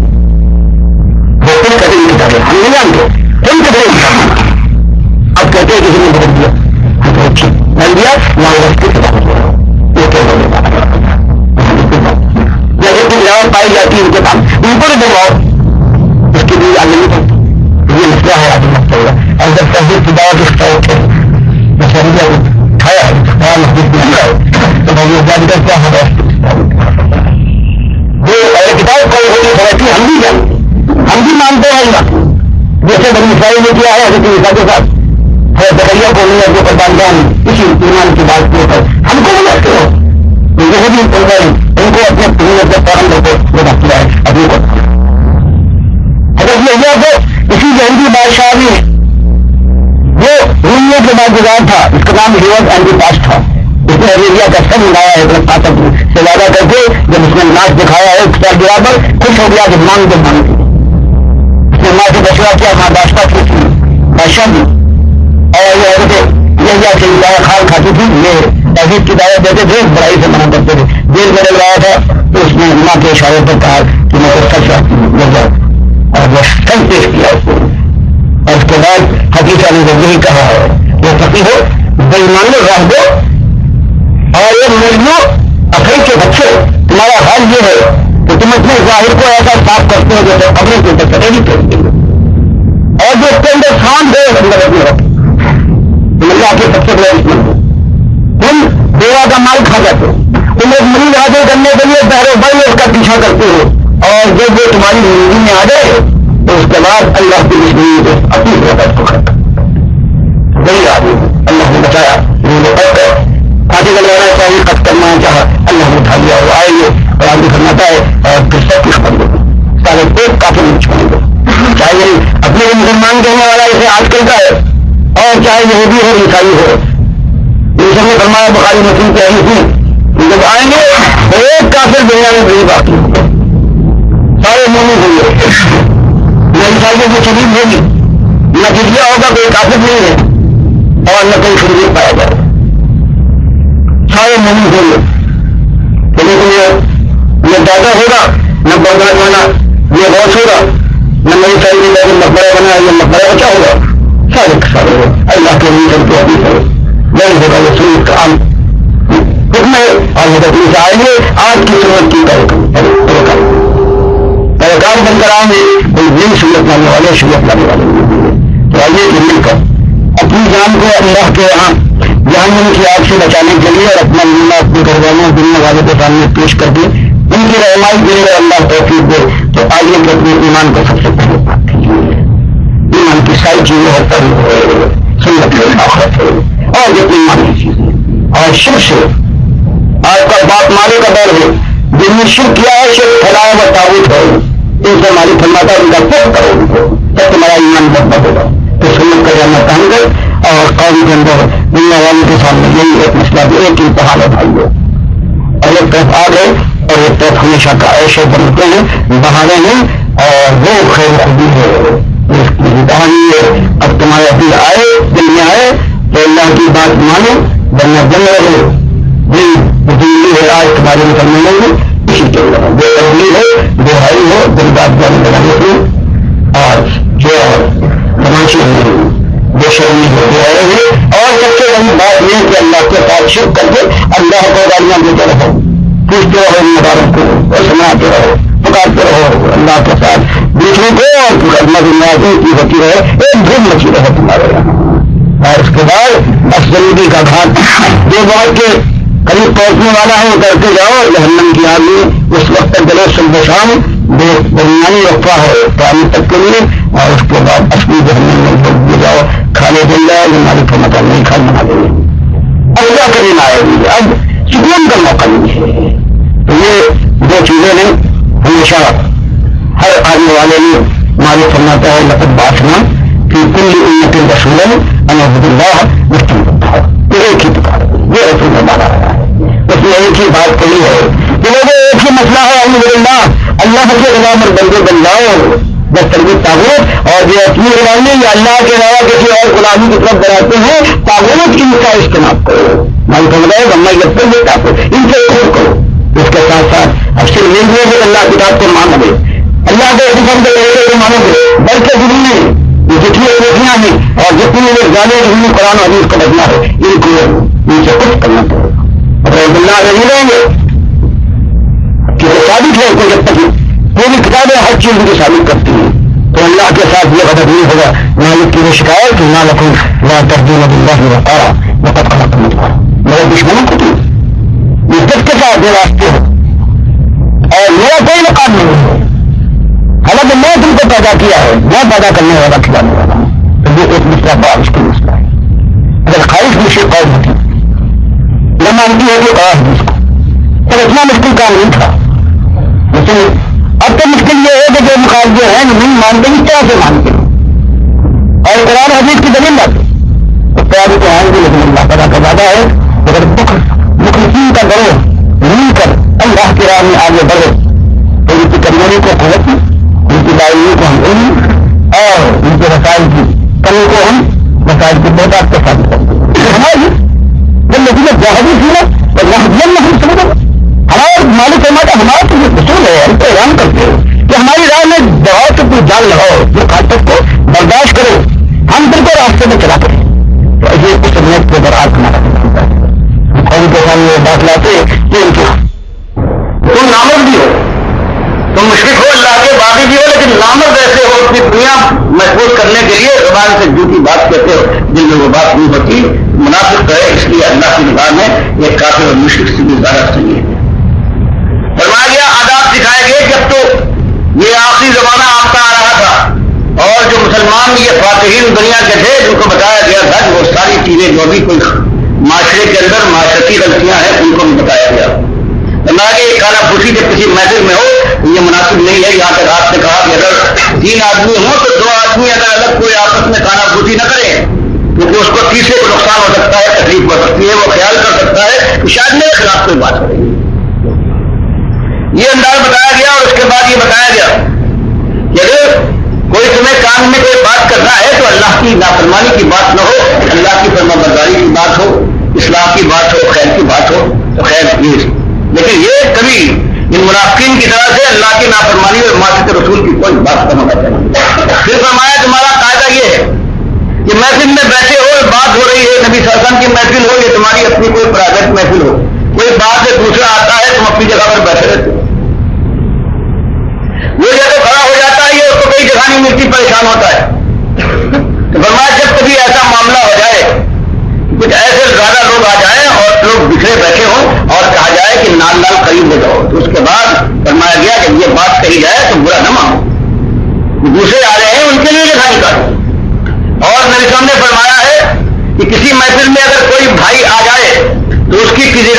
وہ تم کہتے ہیں کتابیں ہم نہیں جانتے تم کہتے ہیں اب کہتے ہیں کسی نے بدل دیا ہم تو اچھی بن دیا وہاں وقت کی کتابیں یہ کہہ رہے جیسے پائی جاتی ہے ان کے کام ان کو بھی دباؤ اس کے لیے آگے نہیں پڑتی. یہ مسئلہ ہے آگے مت ہوگا. اور جب تحریر کی دعوت اس کا کھایا ہے مسجد میں تو بھائی جان کر کیا ہوگا جو کتاب کوئی ہوتی ہے ہم بھی جانتے ہم بھی مانتے ہیں اللہ جیسے بنی اسرائیل نے کیا ہے حضرت عیسیٰ کے ساتھ زکریا کو نہیں اپنے قربان جان اسی ایمان کی بات کے اوپر ہم کو بھی رکھتے ہو یہودی ان کو اپنے پورے سے فارم کر کے وہ رکھتا ہے ابھی کو حضرت یحییٰ کو اسی یہودی بادشاہ نے وہ رومیوں کے بعد گزار تھا اس کا نام ہیوز اینڈی پاس تھا اس نے عربیہ کا سب ملایا ہے اپنے طاقت سے وعدہ کر کے جب اس نے ناچ دکھایا ہے اس کا برابر خوش ہو گیا کہ مانگ دے مانگ اس نے ماں سے بچوا کیا ماں بادشاہ کی تھی بادشاہ بھی اور یہ حضرت یحییٰ سے کھال کھاتی تھی یہ تہذیب کی دعوت دیتے تھے بڑائی سے منع کرتے تھے جیل میں ڈلوایا تھا تو اس نے ماں کے اشارے پر کہا کہ میں تو سچ لے جاؤ اور وہ سچ پیش کیا اس کو اور اس کے بعد حقیقت نے یہی کہا ہے وہ فقیر ہو بےمان راہ دو اور یہ مجموع اخیر کے بچے تمہارا حال یہ ہے کہ تم اپنے ظاہر کو ایسا صاف کرتے ہو جیسے اپنے کے اوپر کٹے نہیں کرتے اور جو اس کے اندر شان دے اس اندر اپنے رکھو تم اللہ کے سب سے بڑے دشمن ہو تم بیوہ کا مال کھا جاتے ہو تم ایک مریض حاصل کرنے کے لیے بہرو بھائی اس کا پیچھا کرتے ہو اور جب وہ تمہاری زندگی میں آ جائے تو اس کے بعد اللہ کی دشمنی کو اپنی ضرورت کو ختم وہی آدمی اللہ نے بچایا آگے لگانا چاہیے قد کرنا چاہا اللہ نے اٹھا لیا وہ آئے گے اور آگے فرماتا ہے اور پھر سب کچھ بن دو سارے ایک کافی نہیں چھوڑیں گے چاہے اپنے مسلمان کہنے والا اسے آج کل کا ہے اور چاہے یہودی ہو عیسائی ہو یہ سب نے فرمایا بخاری مسلم کی حدیث میں جب آئیں گے تو ایک کافر دنیا میں نہیں باقی ہوگا سارے مومن ہوں گے نہ عیسائیوں کی شریف ہوگی نہ جزیہ ہوگا کوئی کافر نہیں ہے اور نہ کوئی شریف پایا جائے سارے مومن ہوں گے لیکن یہ دادا ہوگا نہ بغداد بنا یہ غوث ہوگا نہ نئی چاہیے لیکن مقبرہ بنا یہ مقبرہ بچا ہوگا سارے سارے ہوگا اللہ کے لیے سب کو ابھی کرو نہیں ہوگا وہ سنت کا عام حکم ہے اور یہ تکلیف آئیں گے آج کی سنت کی پیروکار آواز بن کر آئیں گے کوئی دن شریعت لانے والے شریعت لانے والے نہیں. تو آئیے کہ مل کر اپنی جان کو اللہ کے یہاں جہنم کی آگ سے بچانے کے لیے اور اپنا ملنا اپنے گھر والوں دنیا والے کے سامنے پیش کر دیں, ان کی رہنمائی کے لیے اللہ توفیق دے. تو آئیے کہ اپنے ایمان کو سب سے پہلے بات کیجیے. ایمان کی ساری چیزیں ہوتا ہے سنت آخرت ہے اور یہ ایمان کی چیزیں اور شرک سے آپ کا باپ مارے کا ڈر ہے. جن نے شرک کیا ہے شرک پھیلایا ہوا تابوت ہے ان سے ہماری فرماتا ہے ان کا تب کرو ان کو تب تمہارا ایمان بہت ہوگا. تو سنت کا جانا کام کر اور قوم کے اندر دنیا والوں کے سامنے یہی ایک مسئلہ بھی ایک امتحان ہے بھائی ہو اور ایک طرف آ گئے اور ایک طرف ہمیشہ کا ایسے بنتے ہیں بہانے ہیں اور وہ خیر خودی ہے اس کی کہانی ہے. اب تمہارے دل آئے دل میں آئے تو اللہ کی بات مانو ورنہ جن رہے دلی ہے آج تمہارے مسلمانوں میں اسی کے بے تبدیلی ہے بے حائی ہو دل بات جانے لگانے کی اور جو تماشے بے شرمی ہوتے رہے ہیں. اور سب سے بڑی بات یہ کہ اللہ کے ساتھ شرک کر کے اللہ کو گالیاں دیتے رہو پوچھتے رہو مبارک کو اور سناتے رہو پکارتے رہو اللہ کے ساتھ دوسروں کو اور دنیا کی ہوتی رہے ایک دھوم مچی رہے تمہارے یہاں. اور اس کے بعد افضلوی کا گھاٹ جو بات کے قریب پہنچنے والا ہے وہ کرتے جاؤ جہنم کی آگ میں اس وقت تک چلو صبح شام بے درمیانی وقفہ ہے قیامت تک کے لیے. اور اس کے بعد اصلی جہنم میں جھوک دے جاؤ کھانے دل جائے یہ مالک کا مطلب نہیں کھانا بنا دیں گے. اب کیا کرنا آئے گی اب سکون کا موقع نہیں ہے. تو یہ دو چیزیں ہیں ہمیشہ ہر آنے والے نے مالک فرماتا ہے لقد بعثنا فی کل امۃ رسولا ان اعبدوا اللہ مجتنبوا الطاغوت. ایک ہی پکار یہ رسول نے مانا رہا ہے. اس نے ایک ہی بات کہی ہے کہ لوگوں ایک ہی مسئلہ ہے الحمدللہ اللہ کے غلام اور بندے بن جاؤ بس تربیت تاغوت اور جو اپنی غلامی یا اللہ کے علاوہ کسی اور غلامی کی طرف بڑھاتے ہیں تاغوت ان کا اجتناب کرو. مان سمجھ رہے گا میں لگتا ہے آپ ان سے خود کرو. اس کے ساتھ ساتھ اب صرف یہ نہیں ہے کہ اللہ کی بات کو مانو گے اللہ کے قسم کے لوگوں کو مانو گے بلکہ ضروری ہے یہ جتنی روٹیاں ہیں اور جتنی لوگ زیادہ ضروری قرآن حدیث کو بچنا ہے ان کو ان سے کچھ کرنا پڑے گا. اور اللہ نہیں رہیں گے کہ وہ ثابت ہے کہ جب تک پوری کتابیں ہر چیز کو ثابت کرتی ہیں تو اللہ کے ساتھ یہ غلط نہیں ہوگا. مالک کی وہ شکایت کہ نہ لکھوں لا تردین باللہ وقارا وقد خلقکم اطوارا میرے دشمنوں کو تم عزت کے ساتھ یہ واسطے ہو اور میرا کوئی مقام نہیں ہے حالانکہ میں تم کو پیدا کیا ہے میں پیدا کرنے والا کھلانے والا ہوں. تو یہ ایک مسئلہ بڑا مشکل مسئلہ ہے. اگر خواہش مشکل قوم ہوتی نہ مانتی ہوگی اور حدیث کو تو اتنا مشکل کام نہیں تھا. لیکن اب تو مشکل یہ ہے کہ جو مخالفے ہیں نہیں مانتے اس طرح سے مانتے ہیں اور قرآن حدیث کی دلیل لاتے تو تیاری تو آئیں گے لیکن اللہ تعالیٰ کا وعدہ ہے اگر مخلصین کا گروہ مل کر اللہ کی راہ میں آگے بڑھے تو ان کی کمزوری کو قوت ان کی دائمی کو ہم علم اور ان کے وسائل کی کمی کو ہم وسائل کی تعداد کے ساتھ کرتے ہیں. ہماری جب نتیجہ جاہدی تھی نا تو نہیں سمجھا ہمارا مالک فرماتا ہمارا تو یہ اصول ہے ہم کو اعلان کرتے ہیں کہ ہماری راہ میں دعا سے کوئی جان لگاؤ جو خاطر کو برداشت کرو ہم دل کو راستے میں چلا کریں. تو یہ اس نیت کے برآت ہمارا ہوتا ہے. ان کے سامنے بات لاتے کہ ان کے تم نامرد بھی ہو تم مشرک ہو اللہ کے باغی بھی ہو لیکن نامرد ایسے ہو اپنی دنیا محفوظ کرنے کے لیے زبان سے جھوٹی بات کہتے ہو جن میں وہ بات نہیں ہوتی منافق ہے اس لیے اللہ کی نگاہ میں یہ کافر اور مشرک سے بھی زیادہ صحیح ہے. فرمایا گیا آداب سکھائے گئے جب تو یہ آخری زمانہ آپ کا آ رہا تھا اور جو مسلمان یہ فاتحین دنیا کے تھے جن کو بتایا گیا تھا کہ وہ ساری چیزیں جو بھی کوئی معاشرے کے اندر معاشرتی غلطیاں ہیں ان کو بھی بتایا گیا. فرمایا کہ یہ کانا پھوسی جب کسی محفل میں ہو یہ مناسب نہیں ہے. یہاں تک آپ نے کہا کہ اگر 3 آدمی ہوں تو 2 آدمی اگر الگ کوئی آپس میں کانا پھوسی نہ کرے کیونکہ اس کو تیسرے کو نقصان ہو سکتا ہے تکلیف ہو سکتی ہے وہ خیال کر سکتا ہے کہ شاید میرے خلاف کوئی بات کرے گی. یہ انداز بتایا گیا اور اس کے بعد یہ بتایا گیا کہ اگر کوئی تمہیں کام میں کوئی بات کرنا ہے تو اللہ کی نافرمانی کی بات نہ ہو اللہ کی فرما برداری کی بات ہو اصلاح کی بات ہو خیر کی بات ہو تو خیر یہ لیکن یہ کبھی ان منافقین کی طرح سے اللہ کی نافرمانی اور معصیت رسول کی کوئی بات نہ ہونا چاہیے. پھر فرمایا تمہارا قاعدہ یہ ہے کہ محفل میں بیٹھے ہو بات ہو رہی ہے نبی صلی اللہ علیہ وسلم کی محفل ہو یا تمہاری اپنی کوئی پرائیویٹ محفل ہو کوئی بات سے دوسرا آتا ہے تم اپنی جگہ پر بیٹھے رہتے ہو وہ جگہ کھڑا ہو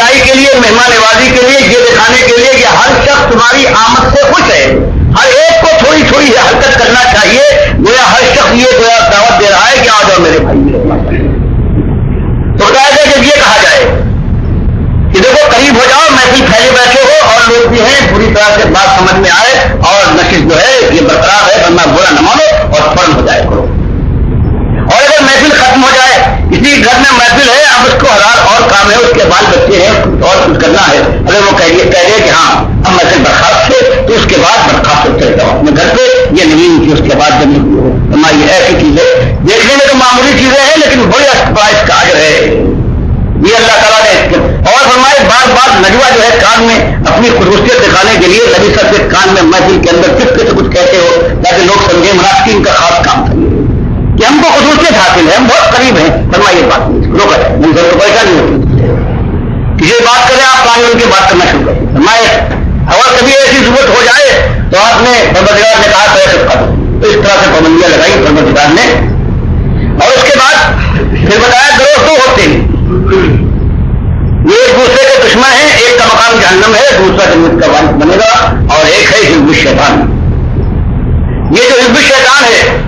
اچھائی کے لیے، مہمان نوازی کے لیے، یہ دکھانے کے لیے کہ ہر شخص تمہاری آمد سے خوش ہے. ہر ایک کو تھوڑی تھوڑی حرکت کرنا چاہیے. گویا ہر شخص یہ گویا دعوت دے رہا ہے کہ آ جاؤ میرے بھائی میرے پاس. تو بتایا جائے جب یہ کہا جائے کہ دیکھو قریب ہو جاؤ، محفل پھیلے بیٹھے ہو اور لوگ بھی ہیں پوری طرح سے بات سمجھ میں آئے اور نشست جو ہے یہ برقرار ہے، ورنہ برا نہ مانو اور فوراً ہو جائے کرو. اور اگر محفل ختم ہو جائے، کسی گھر میں محفل ہے، اب اس کو ہزار اور کام ہے، اس کے بال بچے ہیں اور کچھ کرنا ہے، اگر وہ کہہ دے کہ ہاں اب محفل برخاست ہے تو اس کے بعد برخاست چلے جاؤ اپنے گھر پہ. یہ نہیں کہ اس کے بعد جب ہماری ایسی چیزیں دیکھنے میں تو معمولی چیزیں ہیں لیکن بڑی اس کا اجر ہے. یہ اللہ تعالیٰ نے اور فرمائے بار بار نجوہ جو ہے کان میں اپنی خصوصیت دکھانے کے لیے نبی صاحب کے کان میں محفل کے اندر کس سے کچھ کہتے ہو تاکہ لوگ سمجھیں منافقین کا خاص کام تھا کہ ہم کو خصوصیت حاصل ہے، ہم بہت قریب ہیں. فرمائیے بات لوگ منظر کو پیسہ نہیں ہوتی، کسی بات کریں آپ کان ان کی بات کرنا شروع کریں. فرمائے اگر کبھی ایسی ضرورت ہو جائے تو آپ نے پروردگار نے کہا تو ایسے کر دو. اس طرح سے پابندیاں لگائی پروردگار نے. اور اس کے بعد پھر بتایا گروہ دو ہوتے ہیں، یہ ایک دوسرے کے دشمن ہیں. ایک کا مقام جہنم ہے، دوسرا جنت کا وارث بنے گا. اور ایک ہے حزب الشیطان. یہ جو حزب الشیطان ہے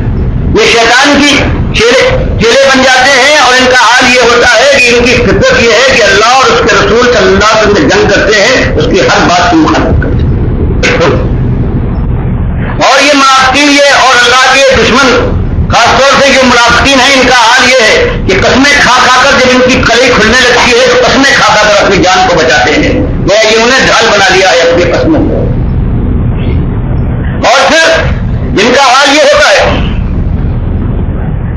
یہ شیطان کی چیلے بن جاتے ہیں اور ان کا حال یہ ہوتا ہے کہ ان کی فطرت یہ ہے کہ اللہ اور اس کے رسول صلی اللہ علیہ وسلم جنگ کرتے ہیں، اس کی ہر بات کی مخالفت کرتے ہیں. اور یہ منافقین یہ اور اللہ کے دشمن خاص طور سے جو منافقین ہیں ان کا حال یہ ہے کہ قسمیں کھا کھا کر جب ان کی کلی کھلنے لگتی ہے تو قسمیں کھا کھا کر اپنی جان کو بچاتے ہیں. یہ انہیں ڈھال بنا لیا ہے اپنی قسموں کو. اور پھر جن کا حال یہ ہوتا ہے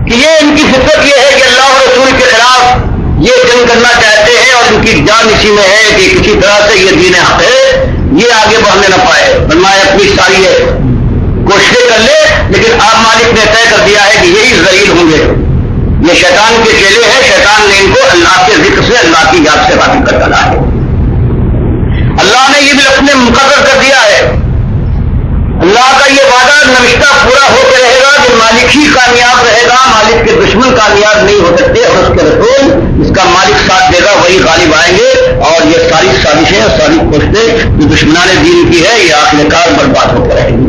کہ یہ ان کی فطرت یہ ہے کہ اللہ اور رسول کے خلاف یہ جنگ کرنا چاہتے ہیں اور ان کی جان اسی میں ہے کہ کسی طرح سے یہ دین حق ہے یہ آگے بڑھنے نہ پائے. فرمایا اپنی ساری کوششیں کر لے لیکن آپ مالک نے طے کر دیا ہے کہ یہی ذلیل ہوں گے. یہ شیطان کے چیلے ہیں، شیطان نے ان کو اللہ کے ذکر سے اللہ کی یاد سے غافل کر ڈالا ہے. اللہ نے یہ بھی اپنے مقرر کر دیا ہے. اللہ کا یہ وعدہ نوشتہ پورا ہو کے رہے گا کہ مالک ہی کامیاب رہے گا، مالک کے دشمن کامیاب نہیں ہو سکتے. اور اس کے رسول اس کا مالک ساتھ دے گا وہی غالب آئیں گے. اور یہ ساری سازشیں اور ساری کوششیں جو دشمنان دین کی ہے یہ آخر کار برباد ہو کے رہیں گی.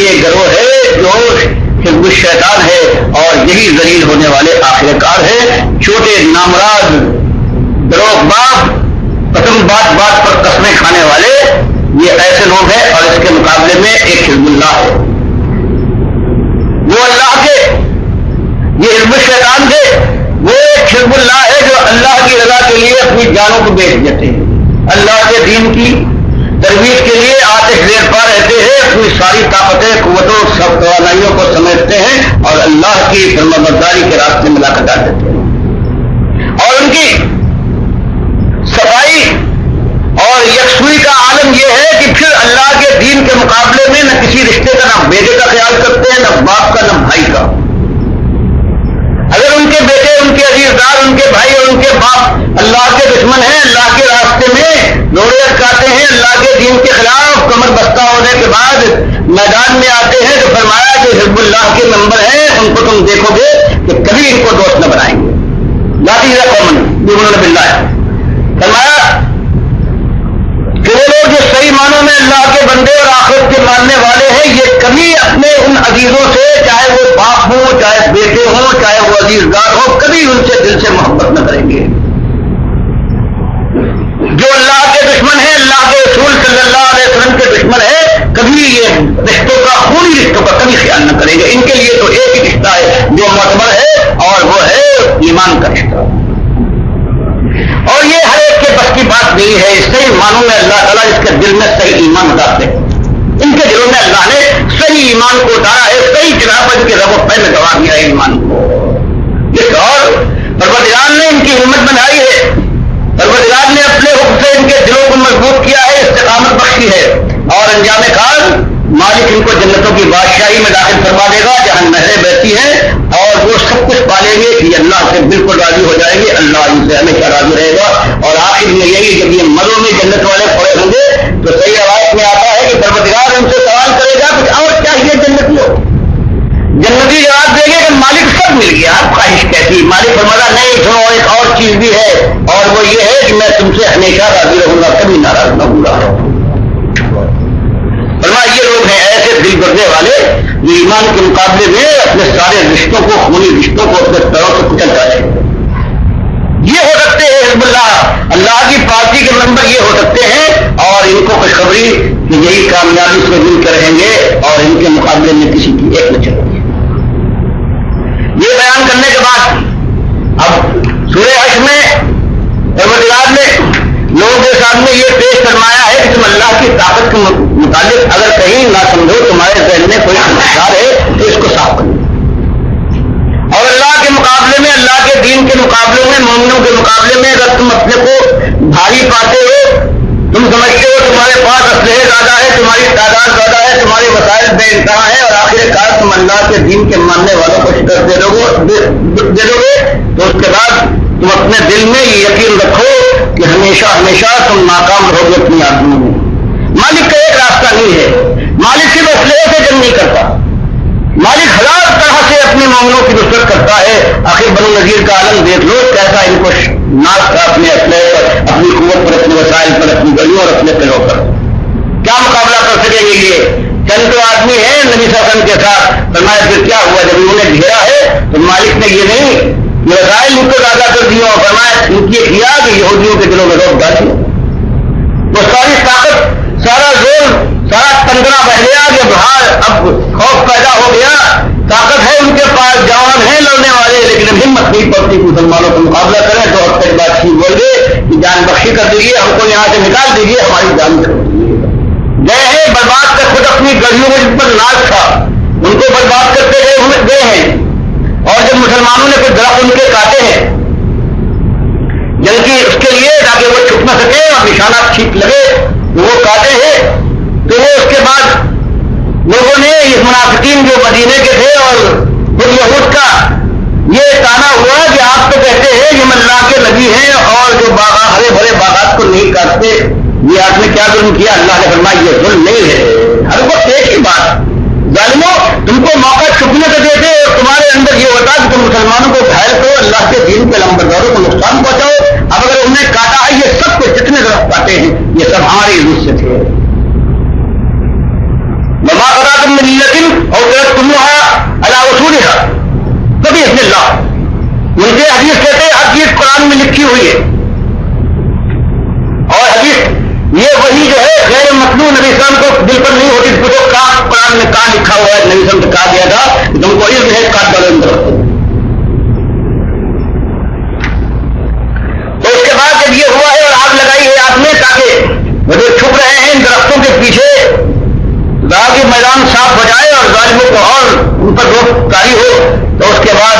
یہ گروہ ہے جو حزب الشیطان ہے اور یہی ذلیل ہونے والے آخر کار ہے. چھوٹے نامراد دروغ باز قسم بات بات پر قسمیں کھانے والے یہ ایسے لوگ ہیں. اور اس کے مقابلے میں ایک حزب اللہ ہے، وہ اللہ کے یہ حزب الشیطان تھے، وہ ایک حزب اللہ ہے جو اللہ کی رضا کے لیے اپنی جانوں کو بیچ دیتے ہیں، اللہ کے دین کی ترویج کے لیے آتش زیر پا رہتے ہیں، اپنی ساری طاقتیں قوتوں سب توانائیوں کو سمیٹتے ہیں اور اللہ کی فرمانبرداری کے راستے میں لا کر ڈال دیتے ہیں. اور ان کی صفائی اور یکسوئی کا عالم یہ ہے کہ پھر اللہ کے دین کے مقابلے میں نہ کسی رشتے کا نہ بیٹے کا خیال کرتے ہیں، نہ باپ کا نہ بھائی کا. اگر ان کے بیٹے، ان کے عزیزدار، ان کے بھائی اور ان کے باپ اللہ کے دشمن ہیں، اللہ کے راستے میں روڑے اٹکاتے ہیں، اللہ کے دین کے خلاف کمر بستہ ہونے کے بعد میدان میں آتے ہیں، تو فرمایا کہ حزب اللہ کے ممبر ہیں ان کو تم دیکھو گے کہ کبھی ان کو دوست نہ بنائیں گے. لاتی قومن یؤمنون باللہ. فرمایا کہ وہ لوگ جو صحیح معنوں میں اللہ کے بندے اور آخرت کے ماننے والے ہیں یہ کبھی اپنے ان عزیزوں سے، چاہے وہ باپ ہوں، چاہے بیٹے ہوں، چاہے وہ عزیزدار ہوں، کبھی ان سے دل سے محبت نہ کریں گے. جو اللہ کے دشمن ہیں، اللہ کے رسول صلی اللہ علیہ وسلم کے دشمن ہیں، کبھی یہ رشتوں کا، خونی رشتوں کا کبھی خیال نہ کریں گے. ان کے لیے تو ایک ہی رشتہ ہے جو معتبر ہے اور وہ ہے ایمان کا رشتہ. اور یہ ہر ایک کے بس کی بات نہیں ہے. صحیح معنوں میں اللہ تعالیٰ جس کے دل میں صحیح ایمان اتارتے ہیں، ان کے دلوں میں اللہ نے صحیح ایمان کو اتارا ہے، صحیح جناب ان کے رب و پہ میں گوا دیا ہے ایمان کو. اور پروردگار نے ان کی ہمت بنائی ہے، پروردگار نے اپنے حکم سے ان کے دلوں کو مضبوط کیا ہے، استقامت بخشی ہے. اور انجام کار مالک ان کو جنتوں کی بادشاہی میں داخل فرما دے گا جہاں نہریں بہتی ہیں اور وہ سب کچھ پالیں گے کہ اللہ سے بالکل راضی ہو جائیں گے، اللہ ان سے ہمیشہ راضی رہے گا. اور آخر میں یہی جب یہ مدوں میں جنت والے کھڑے ہوں گے تو صحیح روایت میں آتا ہے کہ پروردگار ان سے سوال کرے گا کچھ اور چاہیے جنت لو. جنتی جواب دیں گے کہ مالک سب مل گیا، آپ خواہش کیسی؟ مالک فرماتا نہیں سنو ایک اور چیز بھی ہے اور وہ یہ ہے کہ میں تم سے ہمیشہ راضی رہوں گا، کبھی ناراض نہ ہوں گا۔ فرمایا یہ لوگ ہیں ایسے دل بردے والے جو ایمان کے مقابلے میں اپنے سارے رشتوں کو، خونی رشتوں کو اپنے پیروں سے کچل جائے۔ یہ ہو سکتے ہیں حزب اللہ کی پارٹی کے ممبر، یہ ہو سکتے ہیں، اور ان کو خوشخبری کہ یہی کامیابی سے مل کر رہیں گے اور ان کے مقابلے میں کسی کی ایک نہ چلے گی۔ یہ بیان کرنے کے بعد اب سورہ حشر میں پروردگار نے لوگوں کے سامنے یہ پیش فرمایا ہے کہ تم اللہ کی طاقت کے متعلق اگر کہیں نہ سمجھو، تمہارے ذہن میں کوئی سمجھدار ہے تو اس کو صاف کرو، اور اللہ کے مقابلے میں، اللہ کے دین کے مقابلے میں، مومنوں کے مقابلے میں اگر تم اپنے کو بھاری پاتے ہو، تم سمجھتے ہو تمہارے پاس اسلحے زیادہ ہے، تمہاری تعداد زیادہ ہے، تمہارے وسائل بے انتہا ہے، اور آخر کار تم اللہ کے دین کے ماننے والوں کو شکست دے دو گے، تو اس کے بعد تم اپنے دل میں یہ یقین رکھو کہ ہمیشہ ہمیشہ تم ناکام رہو گے اپنی آدمیوں میں۔ مالک کا ایک راستہ نہیں ہے، مالک صرف اسلحے سے جنگ نہیں کرتا، مالک ہزار طرح سے اپنے معاملوں کی نصرت کرتا ہے۔ آخر بنو نذیر کا عالم دیکھ لو، کیسا ان کو ناز تھا اپنے اسلحے پر، اپنی قوت پر، اپنے وسائل پر، اپنی گڑیوں اور اپنے پیروں پر۔ کیا مقابلہ کر سکیں گے یہ چند تو آدمی ہیں نبی صلی اللہ علیہ وسلم کے ساتھ؟ فرمایا پھر کیا ہوا جب انہوں نے گھیرا ہے تو مالک نے یہ نہیں وسائل ان کو زیادہ کر دیا، اور فرمایا ان یہ کیا کہ یہودیوں کے دلوں میں روک ڈالی، وہ ساری طاقت، سارا زور، سارا تنگنا بہ گیا کہ باہر اب خوف پیدا ہو گیا، طاقت ہے ان کے پاس، جوان ہیں لڑنے والے، لیکن ہمت نہیں پڑتی مسلمانوں کا مقابلہ کریں، تو اب تک بات ٹھیک بول گئے کہ جان بخشی کر دیجیے، ہم کو یہاں سے نکال دیجیے، ہماری جان کر دیجیے۔ گئے ہیں برباد کر، خود اپنی گڑیوں میں جن پر ناز تھا ان کو برباد کرتے گئے ہیں، اور جب مسلمانوں نے پھر درخت ان کے کاٹے ہیں جن کی اس کے لیے تاکہ وہ چھپ نہ سکے اور نشانات ٹھیک لگے، وہ کاٹے ہیں، تو وہ اس کے بعد لوگوں نے یہ منافقین جو مدینے کے تھے اور خود یہود کا یہ تانا ہوا کہ آپ تو کہتے ہیں یہ اللہ کے نبی ہیں اور جو ہرے بھرے باغات کو نہیں کاٹتے، یہ آپ نے کیا ظلم کیا؟ اللہ نے فرمایا یہ ظلم نہیں ہے، ہر وقت ایک ہی بات، ظالموں تم کو موقع چھپنے سے دیتے اور تمہارے اندر یہ ہوتا کہ تم مسلمانوں کو گھائل کرو، اللہ کے دین کے لمبرداروں کو نقصان پہنچاؤ۔ اب اگر انہیں کاٹا ہے، یہ سب کچھ جتنے درخت کاٹے ہیں یہ سب ہماری عزت سے تھے۔ وما قرأتم من ملة أو تركتموها على أصولها فبإذن الله۔ ان کے حدیث کہتے ہیں ہر چیز قرآن میں لکھی ہوئی ہے، اور حدیث یہ وہی جو ہے غیر مطلوب نبی اسلام کو دل پر نہیں ہوتی، اس کو جو قرآن میں کہاں لکھا ہوا ہے، نبی اسلام سے کہا گیا تھا تم کو علم ہے، کاٹ ڈالو اندر۔ تو اس کے بعد جب یہ ہوا ہے اور آگ لگائی ہے آپ نے تاکہ وہ جو چھپ رہے ہیں ان درختوں کے پیچھے راہ کے میدان صاف ہو جائے اور ظالموں کو اور ان پر روک کاری ہو، تو اس کے بعد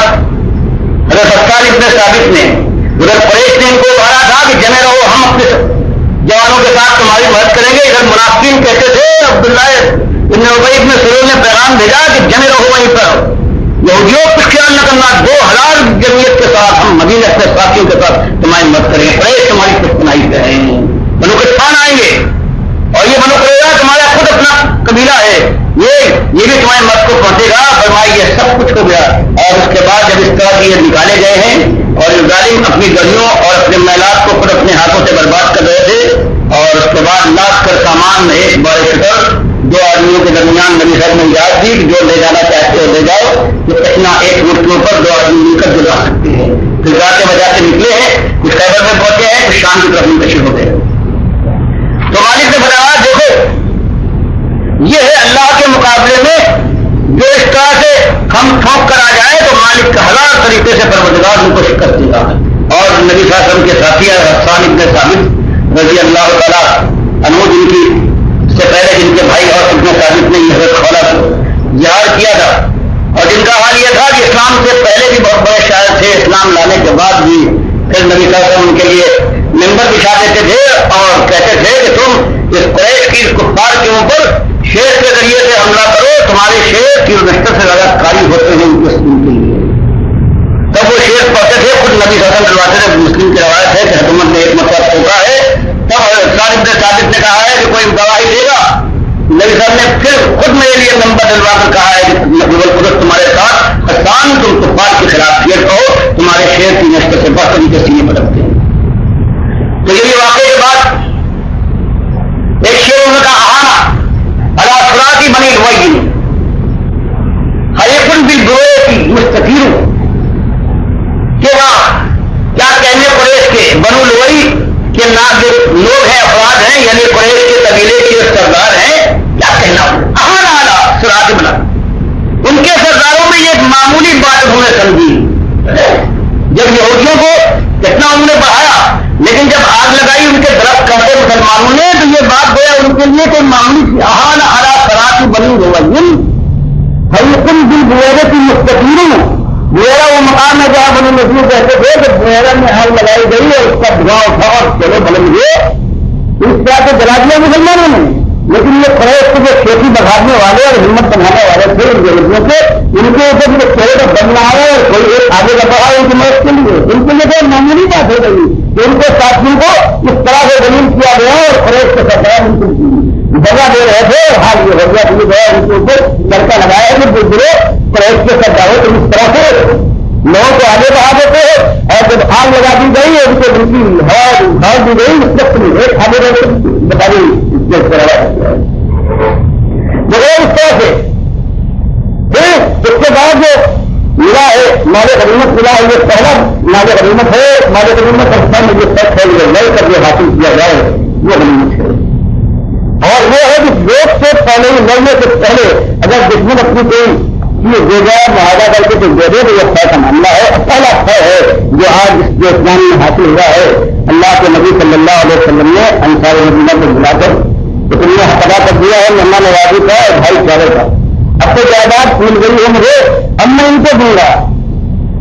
حضرت حسان ابن ثابت نے ادھر قریش نے ان کو کہا تھا کہ جمع رہو، ہم اپنے جوانوں کے ساتھ تمہاری مدد کریں گے۔ ادھر منافقین کہتے تھے، عبداللہ ابن ابی ابن سلول نے پیغام بھیجا کہ جمع رہو وہیں پر، یہودیوں کچھ خیال نہ کرنا، 2000 جمعیت کے ساتھ ہم مدینے اپنے ساتھیوں کے ساتھ تمہاری مدد کریں گے، قریش تمہاری پشتنائی کریں گے، بنو قطفان آئیں گے، اور یہ بنو قریظہ تمہارا خود اپنا قبیلہ ہے، یہ بھی تمہاری مدد کو پہنچے گا۔ فرمایا یہ سب کچھ ہو گیا، اور اس کے بعد جب اس طرح کی یہ نکالے گئے ہیں اور یہ ظالم اپنی گڑیوں اور اپنے میلات کو خود اپنے ہاتھوں سے برباد کر رہے تھے، اور اس کے بعد لاش کر سامان میں ایک بڑے شکر 2 آدمیوں کے درمیان نبی صاحب نے یاد دی کہ جو لے جانا چاہتے ہو لے جاؤ، کہ اتنا ایک وٹ کے اوپر 2 آدمی مل کر جلا سکتے ہیں۔ پھر جاتے بجاتے نکلے ہیں، کچھ خیبر میں پہنچے ہیں، کچھ شام کی طرف منتشر ہو گئے۔ تو مالک نے بتایا دیکھو یہ ہے اللہ کے مقابلے میں جو اس طرح سے ہم ٹھوک کر آ جائے تو مالک کا ہزار طریقے سے پروردگار ان کو شکست دے گا۔ اور نبی صلی اللہ علیہ وسلم کے ساتھی حسان ابن ثابت رضی اللہ تعالیٰ عنہ جن کی سے پہلے جن کے بھائی اور ابن ثابت نے حضرت خولا کو جہاد کیا تھا، اور جن کا حال یہ تھا کہ اسلام سے پہلے بھی بہت بڑے شاعر تھے، اسلام لانے کے بعد بھی پھر نبی صلی اللہ علیہ وسلم ان کے لیے ممبر بچھا دیتے تھے اور کہتے تھے کہ تم اس قریش کی اس کفار کے اوپر شیر کے ذریعے سے حملہ کرو، تمہارے شیر کی نشتر سے زیادہ قاری ہوتے ہیں ان کے لیے۔ تب وہ شیر پڑھتے تھے، خود نبی صلی اللہ علیہ وسلم دلواتے تھے، مسلم کی روایت ہے کہ حکومت نے ایک مرتبہ ٹھوکا ہے، تب حسان ابن ثابت نے کہا ہے کہ کوئی گواہی دے گا، نبی صاحب نے پھر خود میرے لیے نمبر دلوا کر کہا ہے کہ قدرت تمہارے ساتھ، حسان تم کفار کے خلاف شیر کہو، تمہارے شیر کی نشتر سے بہت ان کے سینے پٹکتے ہیں۔ تو یہ واقعے کے بعد ایک شیر ان کا آہانا اللہ فراتی بنی ہوئی ہر ایک بھی برے کی مستقیر کہ وہاں کیا کہنے قریش کے بنو لوئی کے لوگ ہیں افراد ہیں یعنی قریش کے قبیلے کے سردار ہیں کیا کہنا آہانا اللہ فراتی بنا ان کے سرداروں میں یہ معمولی بات انہوں نے سمجھی جب یہودیوں کو کتنا انہوں نے بڑھایا لیکن جب آگ لگائی ان کے درخت کرتے مسلمانوں نے تو یہ بات گویا ان کے لیے کوئی معمولی تھی آہان آرا فراتی بنی ہوئی حیقن دل بویرے کی مستقیر بویرا وہ مقام ہے جہاں بنی نسل کہتے تھے کہ بویرا میں آگ لگائی گئی اور اس کا دھواں اٹھا اور چلو بلند ہوئے اس طرح سے جلا دیا مسلمانوں نے لیکن یہ قریش کے جو کھیتی بڑھانے والے اور ہمت بنانے والے تھے ان یہودیوں کے ان کے اوپر جو چہرے کا بدلا ہے اور کوئی ایک آگے کا بڑھا ان کی مدد کے لیے ان کے لیے کوئی معمولی بات ہو گئی کہ ان کے ساتھیوں کو اس طرح سے دلیل کیا گیا اور قریش کے سرکار ان کو جگہ دے رہے تھے اور حال یہ ہو گیا کہ ان کے اوپر لڑکا لگایا کہ بزرگ قریش کے سرکاروں تو اس طرح سے لوگوں کو آگے بڑھا دیتے اور جب آگ لگا دی گئی ان کو ان کی ہار دی گئی اس وقت ایک آگے بتا دی اس طرح سے اس کے بعد جو ملا ہے مال غنیمت ملا ہے یہ پہلا مال غنیمت ہے مال غنیمت میں جو سچ ہے یہ لڑ کر جو حاصل کیا جائے وہ غنیمت ہے اور وہ ہے کہ لوگ سے پہلے لڑنے سے پہلے اگر دشمن اپنی کوئی چیز دے جائے معاہدہ کر کے تو دے دے تو یہ طے کا معاملہ ہے پہلا طے ہے جو آج جو اسلام میں حاصل ہوا ہے اللہ کے نبی صلی اللہ علیہ وسلم نے انصار مدینہ کو بلا کر تم نے ادا کر دیا ہے منا نوازی کا اور بھائی چارے کا اب تو جائیداد پھول گئی ہے مجھے اب میں ان کو دوں گا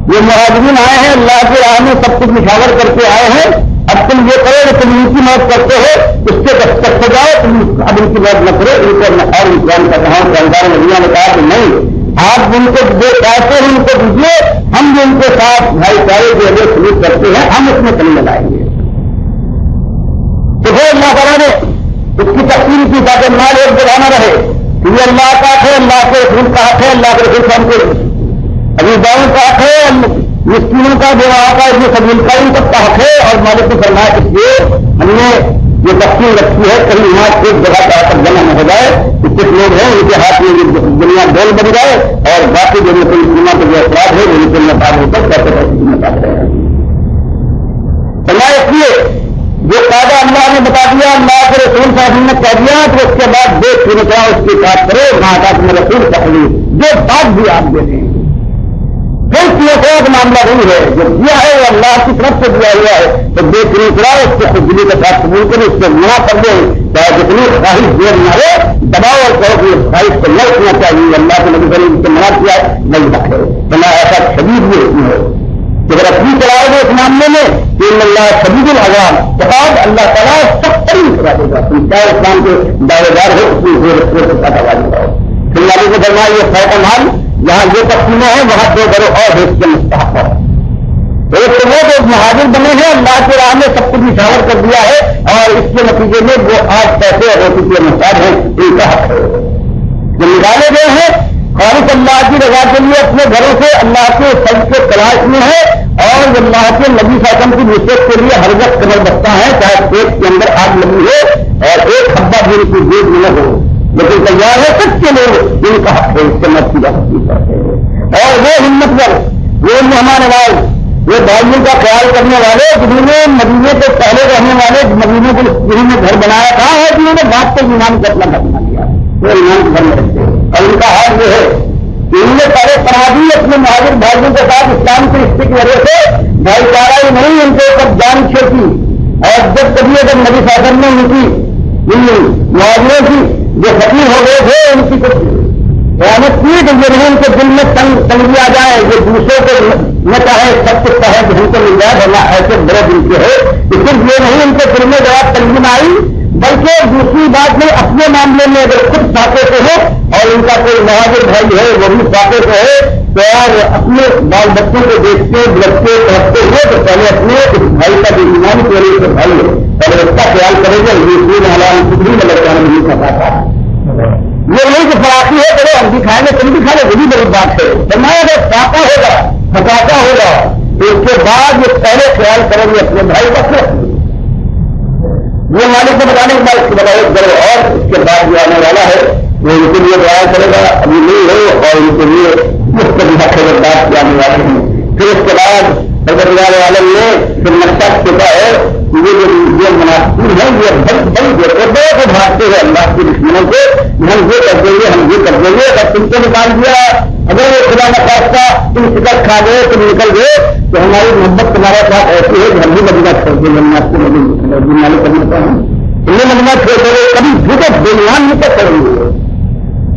یہ مہاجرین آئے ہیں اللہ کے راہ میں سب کچھ نشاور کر کے آئے ہیں اب تم یہ کرو کہ تم ان کی موت کرتے ہو اس سے تک سے جاؤ تم اب ان کی موت نہ کرو ان کو اور انسان کا کہاں جانکار مدینہ نے کہا کہ نہیں آپ ان کو جو چاہتے ہیں ان کو دیجیے ہم جو ان کے ساتھ بھائی چارے جو ہے سلوک کرتے ہیں ہم اس میں کمی لگائیں گے تو پھر اللہ تعالیٰ نے اس کی تقسیم کی تاکہ مال ایک جگہ نہ رہے کہ یہ اللہ کا ہے اللہ کے رسول کا حق ہے اللہ کے رسول کا ہم کو ابھی داؤں کا حق ہے مسکینوں کا جو وہاں کا ابن سبیل کا ان سب کا حق ہے اور مالک کی فرمایا اس لیے ہم نے یہ تقسیم رکھی ہے کہیں یہاں ایک جگہ پر آ کر جمع نہ ہو جائے کچھ لوگ ہیں ان کے ہاتھ میں دنیا ڈول بن جائے اور باقی جو مسلمانوں کے جو افراد ہے وہ نکل میں پار ہو کر کیسے بتا رہے ہیں فرمایا اس لیے جو قاعدہ اللہ نے بتا دیا اللہ کے رسول صاحب نے کہہ دیا تو اس کے بعد دیکھ کے نکلا اس کی بات کرو مہاجات میں رسول تقلید جو بات بھی آپ دے دیں پھر کیسے معاملہ نہیں ہے جو دیا ہے وہ اللہ کی طرف سے دیا ہوا ہے تو دیکھ نہیں کرا اس کو خودی کے ساتھ قبول کرے اس سے منع کر دیں چاہے جتنی خواہش دیر نہ ہو دباؤ اور کہو کہ خواہش کو نہ رکھنا چاہیے اللہ کے نبی کریم سے منع کیا نہیں رکھے بنا ایسا شدید بھی ہو اگر اپنی چلائے گا اس معاملے میں کہ اللہ شدید العذاب کے بعد اللہ تعالیٰ سب ترین سزا دے گا تم چاہے اسلام کے دعوے دار ہو اس میں پھر علی کو فرمایا یہ فائدہ مال جہاں یہ تقسیمیں ہیں وہاں دو گروہ اور حص کے مستحق ہے ایک تو وہ جو مہاجر بنے ہیں اللہ کے راہ میں سب کچھ نشاور کر دیا ہے اور اس کے نتیجے میں وہ آج پیسے اور روٹی کے محتاج ہیں ان کا حق ہے جو نکالے گئے ہیں خالص اللہ کی رضا کے لیے اپنے گھروں سے اللہ کے سب کے تلاش میں ہے اور اللہ کے نبی صاحب کی نصرت کے لیے ہر وقت کمر بستہ ہے چاہے پیٹ کے اندر آگ لگی ہو اور ایک حبہ بھی ان کی جیب میں نہ ہو لیکن تیار ہے سب کے لوگ ان کا حق ہے اس سے مت کی جا سکتی ہے اور وہ ہمت ور وہ مہمان نواز وہ بھائیوں کا خیال کرنے والے جنہوں نے مدینے کے پہلے رہنے والے مدینے کے جنہوں نے گھر بنایا تھا اور جنہوں نے بات کو ایمان کو اپنا گھر بنا دیا وہ ایمان کے گھر میں رکھتے اور ان کا حال یہ ہے کہ انہوں نے پہلے پڑھا دی اپنے مہاجر بھائیوں کے ساتھ اسلام کے رشتے کی وجہ سے بھائی چارہ ہی نہیں ان کے اوپر جان چھوٹی اور جب کبھی اگر نبی صاحب نے ان کی مہاجروں کی جو ختم ہو گئے تھے ان کی کچھ قیامت کی تو یہ نہیں ان کے دل میں تنگی آ جائے یہ دوسروں کو نہ چاہے سب کچھ چاہے کہ ہم کو مل جائے ورنہ ایسے بڑے دل کے ہے صرف یہ نہیں ان کے دل میں جواب تنگی نہ آئی بلکہ دوسری بات میں اپنے معاملے میں اگر خود ساقے سے ہے اور ان کا کوئی مہاجر بھائی ہے وہ بھی ساقے سے ہے تو اور اپنے بال بچوں کو دیکھتے بلکتے پہنچتے ہوئے تو پہلے اپنے اس بھائی کا جو ایمان کے لیے بھائی ہے پہلے اس کا خیال کرے گا یہ حالات کچھ بھی غلط جانے نہیں کر پاتا یہ نہیں کہ فراقی ہے چلو ہم بھی کھائیں گے تم بھی کھا لیں وہ بھی بڑی بات ہے فرمایا اگر فاقہ ہوگا فتاقہ ہوگا تو اس کے بعد یہ پہلے خیال کریں گے اپنے بھائی کا یہ مالک کو بتانے کے بعد اس کے بعد کرو اور اس کے بعد جو آنے والا ہے وہ ان کے لیے دعا کرے گا ابھی نہیں ہو اور ان کے لیے مختلف خبردار آنے والے ہیں. پھر اس کے بعد حضرت عالم نے پھر نقشہ کیا ہے کہ یہ منافقین ہیں یہ بڑی بڑے کو بھاگتے ہیں اللہ کے دشمنوں کو ہم یہ کر دیں گے ہم یہ کر دیں گے اگر تم کو نکال دیا اگر وہ خدا نخواستہ تم شکست کھا گئے تم نکل گئے تو ہماری محبت تمہارے ساتھ ایسی ہے کہ ہم بھی مدینہ چھوڑ دیں گے. ہم آپ کو مدینہ کرنا چاہیں یہ مدینہ چھوڑ دیں گے کبھی جھوٹے بےمان نہیں کر کریں گے.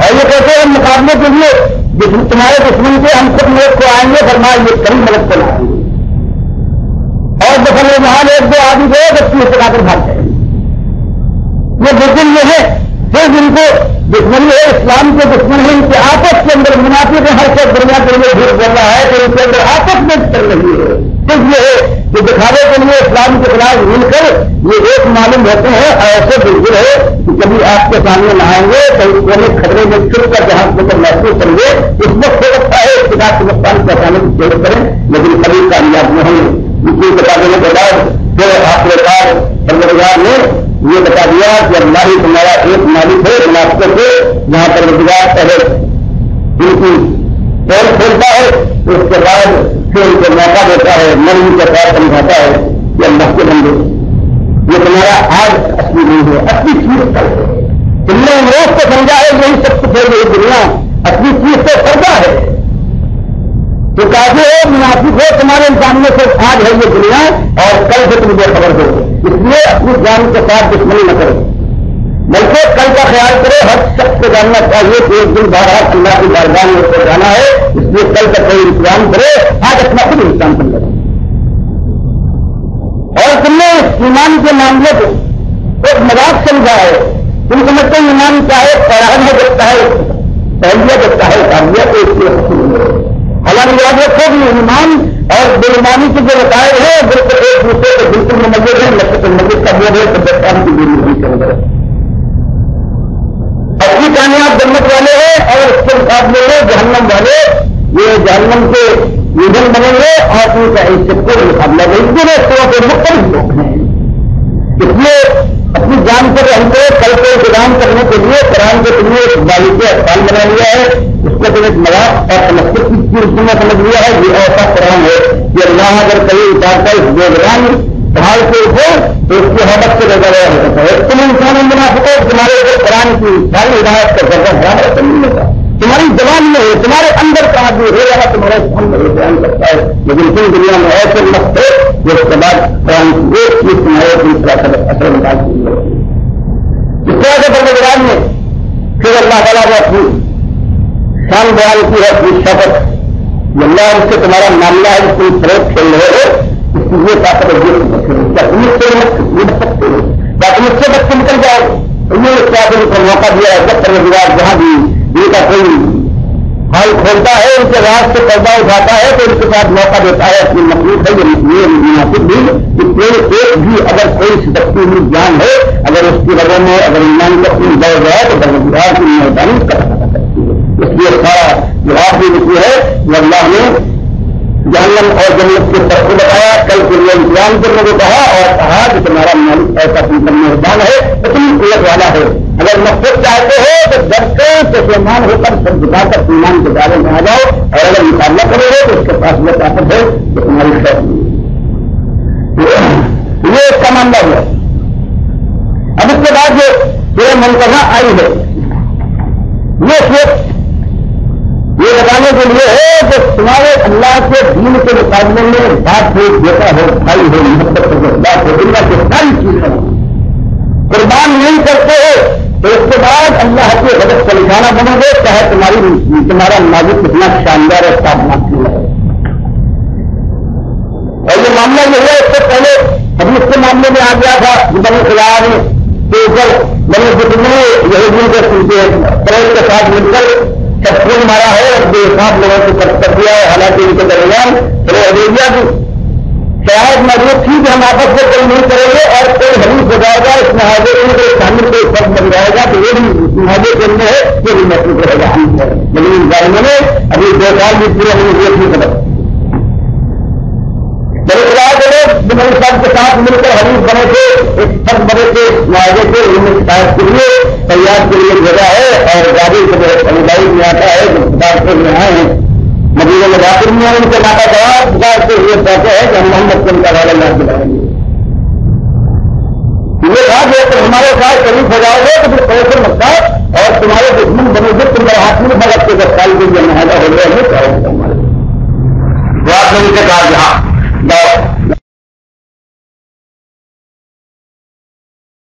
اور یہ کہتے ہیں مقابلے کے لیے تمہارے دشمن کے ہم خود ملک کو آئیں گے فرمایا یہ کبھی ملک کو لائیں گے اور دفعہ وہاں ایک دو آدمی گئے تو تیس لگا کر بھاگ جائیں گے. یہ بالکل یہ ہے پھر جن کو دشمنی ہے اسلام کے دشمن ہے ان کے آپس کے اندر منافق ہر شخص دنیا کے لیے جھوٹ بول رہا ہے تو ان کے اندر آپس میں چل رہی ہے. صرف یہ ہے کہ دکھاوے کے لیے اسلام کے خلاف مل کر یہ ایک معلوم ہوتے ہیں ایسے بالکل ہے کہ کبھی آپ کے سامنے نہائیں گے تو کونے خطرے میں چھپ کر جہاں کو محسوس کریں گے اس وقت ہو سکتا ہے خدا کے نقصان پہنچانے کی کوشش کریں لیکن کبھی کامیاب نہیں. اس کو بتا دینے کے بعد پھر آخرکار پروردگار نے یہ بتا دیا کہ اللہ ہی تمہارا ایک مالک ہے منافقوں سے جہاں پروردگار پہلے ان کی پول کھولتا ہے اس کے بعد پھر ان کو موقع دیتا ہے نرمی کے ساتھ سمجھاتا ہے کہ اللہ کے بندے یہ تمہارا آج اصلی نہیں ہے اصلی چیز کا ہے تم نے روز کو سمجھا ہے یہی سب کچھ ہے یہ دنیا اصلی چیز سے فردا ہے تو کافی ہو منافق ہو تمہارے سامنے سے آج ہے یہ دنیا اور کل سے تمہیں خبر ہو اس لیے اپنی جان کے ساتھ دشمنی نہ کرو بلکہ کل کا خیال کرو ہر شخص کو جاننا چاہیے کہ ایک دن بارہ اللہ کی بارگاہ میں اس کو جانا ہے اس لیے کل کا کوئی انتظام کرے آج اپنا خود انتظام کر لو. اور تم نے ایمان کے معاملے کو ایک مذاق سمجھا ہے تم سمجھتے ہیں ایمان چاہے فراہم ہو سکتا ہے پہلیت ہوتا ہے کامیاب اس لیے حاصل ہو حالانکہ یاد رکھو کہ ایمان اور بے ایمانی کے جو رسائل ہیں بالکل ایک دوسرے کے بالکل ممجد ہے مسجد کا بورڈ ہے سبقان کی دینی نہیں چل رہا ہے اپنی کامیاب جنت والے ہیں اور اس کے مقابلے میں جہنم والے یہ جہنم کے ایندھن بنیں گے اور ان کا اس سے کوئی مقابلہ نہیں دونوں طرح کے مختلف لوگ ہیں. اس لیے اپنی جان کو ہم کو کل کو انتظام کرنے کے لیے قرآن کے لیے ایک بالیغ اقبال بنا لیا ہے اس کو تم ایک مذاق اور تمسک کی اس میں سمجھ لیا ہے یہ ایسا قرآن ہے کہ اللہ اگر کہیں اتارتا ہے اس بےغران پہاڑ کے اوپر تو اس کی حالت سے لگا رہا ہوتا ہے تم انسان منافق ہو تمہارے اوپر قرآن کی ساری ہدایت کا درجہ خراب ہے نہیں ہوتا تمہاری زبان میں ہے تمہارے اندر کا آدمی ہو رہا تمہارے سامنے بیان کرتا ہے لیکن تم دنیا میں ایسے مست ہے جو اس کے بعد قرآن کی ایک چیز تمہارے دوسرا اثر نکال کی اس طرح سے پروردگار نے پھر اللہ تعالیٰ نے اپنی شان بیان کی ہے اپنی شفت اللہ اس سے تمہارا معاملہ ہے تم فروغ کھیل رہے ہو اس کی یہ طاقت تاکہ اس سے بچے نکل جاؤ یہ اس طرح کو موقع دیا ہے جب پروردگار جہاں بھی ان کا کوئی حال کھولتا ہے ان کے راز سے پردہ اٹھاتا ہے تو ان کے ساتھ موقع دیتا ہے اپنی مخلوق ہے یہ مناسب بھی کہ کوئی ایک بھی اگر کوئی سدکتی ہوئی جان ہے اگر اس کی وجہ میں اگر ایمان کو اپنی بڑھ جائے تو پروردگار کی مہربانی کا پتہ کرتی ہے. اس لیے سارا جواب بھی لکھی ہے جو اللہ نے جہنم اور جنت کے سب کو بتایا کل کے لیے انتظام کرنے کو کہا اور کہا کہ تمہارا مالک ایسا تم پر مہربان ہے تو تم قوت والا ہے اگر مقصد چاہتے ہو تو ڈر کر پشیمان ہو کر سب جھکا کر ایمان کے دائرے میں آ جاؤ اور اگر مقابلہ کرو گے تو اس کے پاس یہ طاقت ہے تو تمہاری خیر یہ اس کا معاملہ ہے. اب اس کے بعد جو منتظر آئی ہے یہ صرف یہ بتانے کے لیے ہے کہ تمہارے اللہ کے دین کے مقابلے میں بات ہو بیٹا ہو بھائی ہو محبت ہو بات ہو دنیا کی ساری چیزیں قربان نہیں کرتے ہو تو اس کے بعد اللہ کے غضب کا نشانہ بنو گے چاہے تمہارا مالک کتنا شاندار اور صاف کیوں ہے. اور یہ معاملہ جو ہے اس سے پہلے ابھی اس کے معاملے میں آ گیا تھا بنی خیال کے اوپر بنے جتنے یہودیوں کے پریل کے ساتھ مل کر سب پھول مارا ہے اور بے حساب لوگوں کو کٹ کر دیا ہے حالانکہ ان کے درمیان حدیبیہ کی شاید مضبوط تھی کہ ہم آپس میں کوئی نہیں کریں گے اور کوئی حدیث ہو جائے گا اس معاہدے میں کوئی شامل کوئی فرق بن جائے گا تو یہ بھی معاہدے کے اندر ہے یہ بھی محسوس رہے گا لیکن ان ظالموں نے ابھی 2 سال بھی پورے ہمیں یہ نہیں کرا میرے خلاف کے لوگ دشمن سب کے ساتھ مل کر حریف بنے تھے، ایک فرق بنے تھے، معاہدے کے علم شکایت کے لیے تیار کے لیے بھیجا ہے، اور گاڑی سمودائی میں آتا ہے جو خدا میں آئے ہیں مدینہ میں داخل میں ان کے ناکا جواب خدا سے یہ کہتے ہیں کہ ہم محمد کے مقابلے میں دلائیں گے. یہ کہا کہ ہمارے ساتھ شریف ہو جاؤ گے تو پھر پیسے مکہ اور تمہارے دشمن بنے گے تم وہاں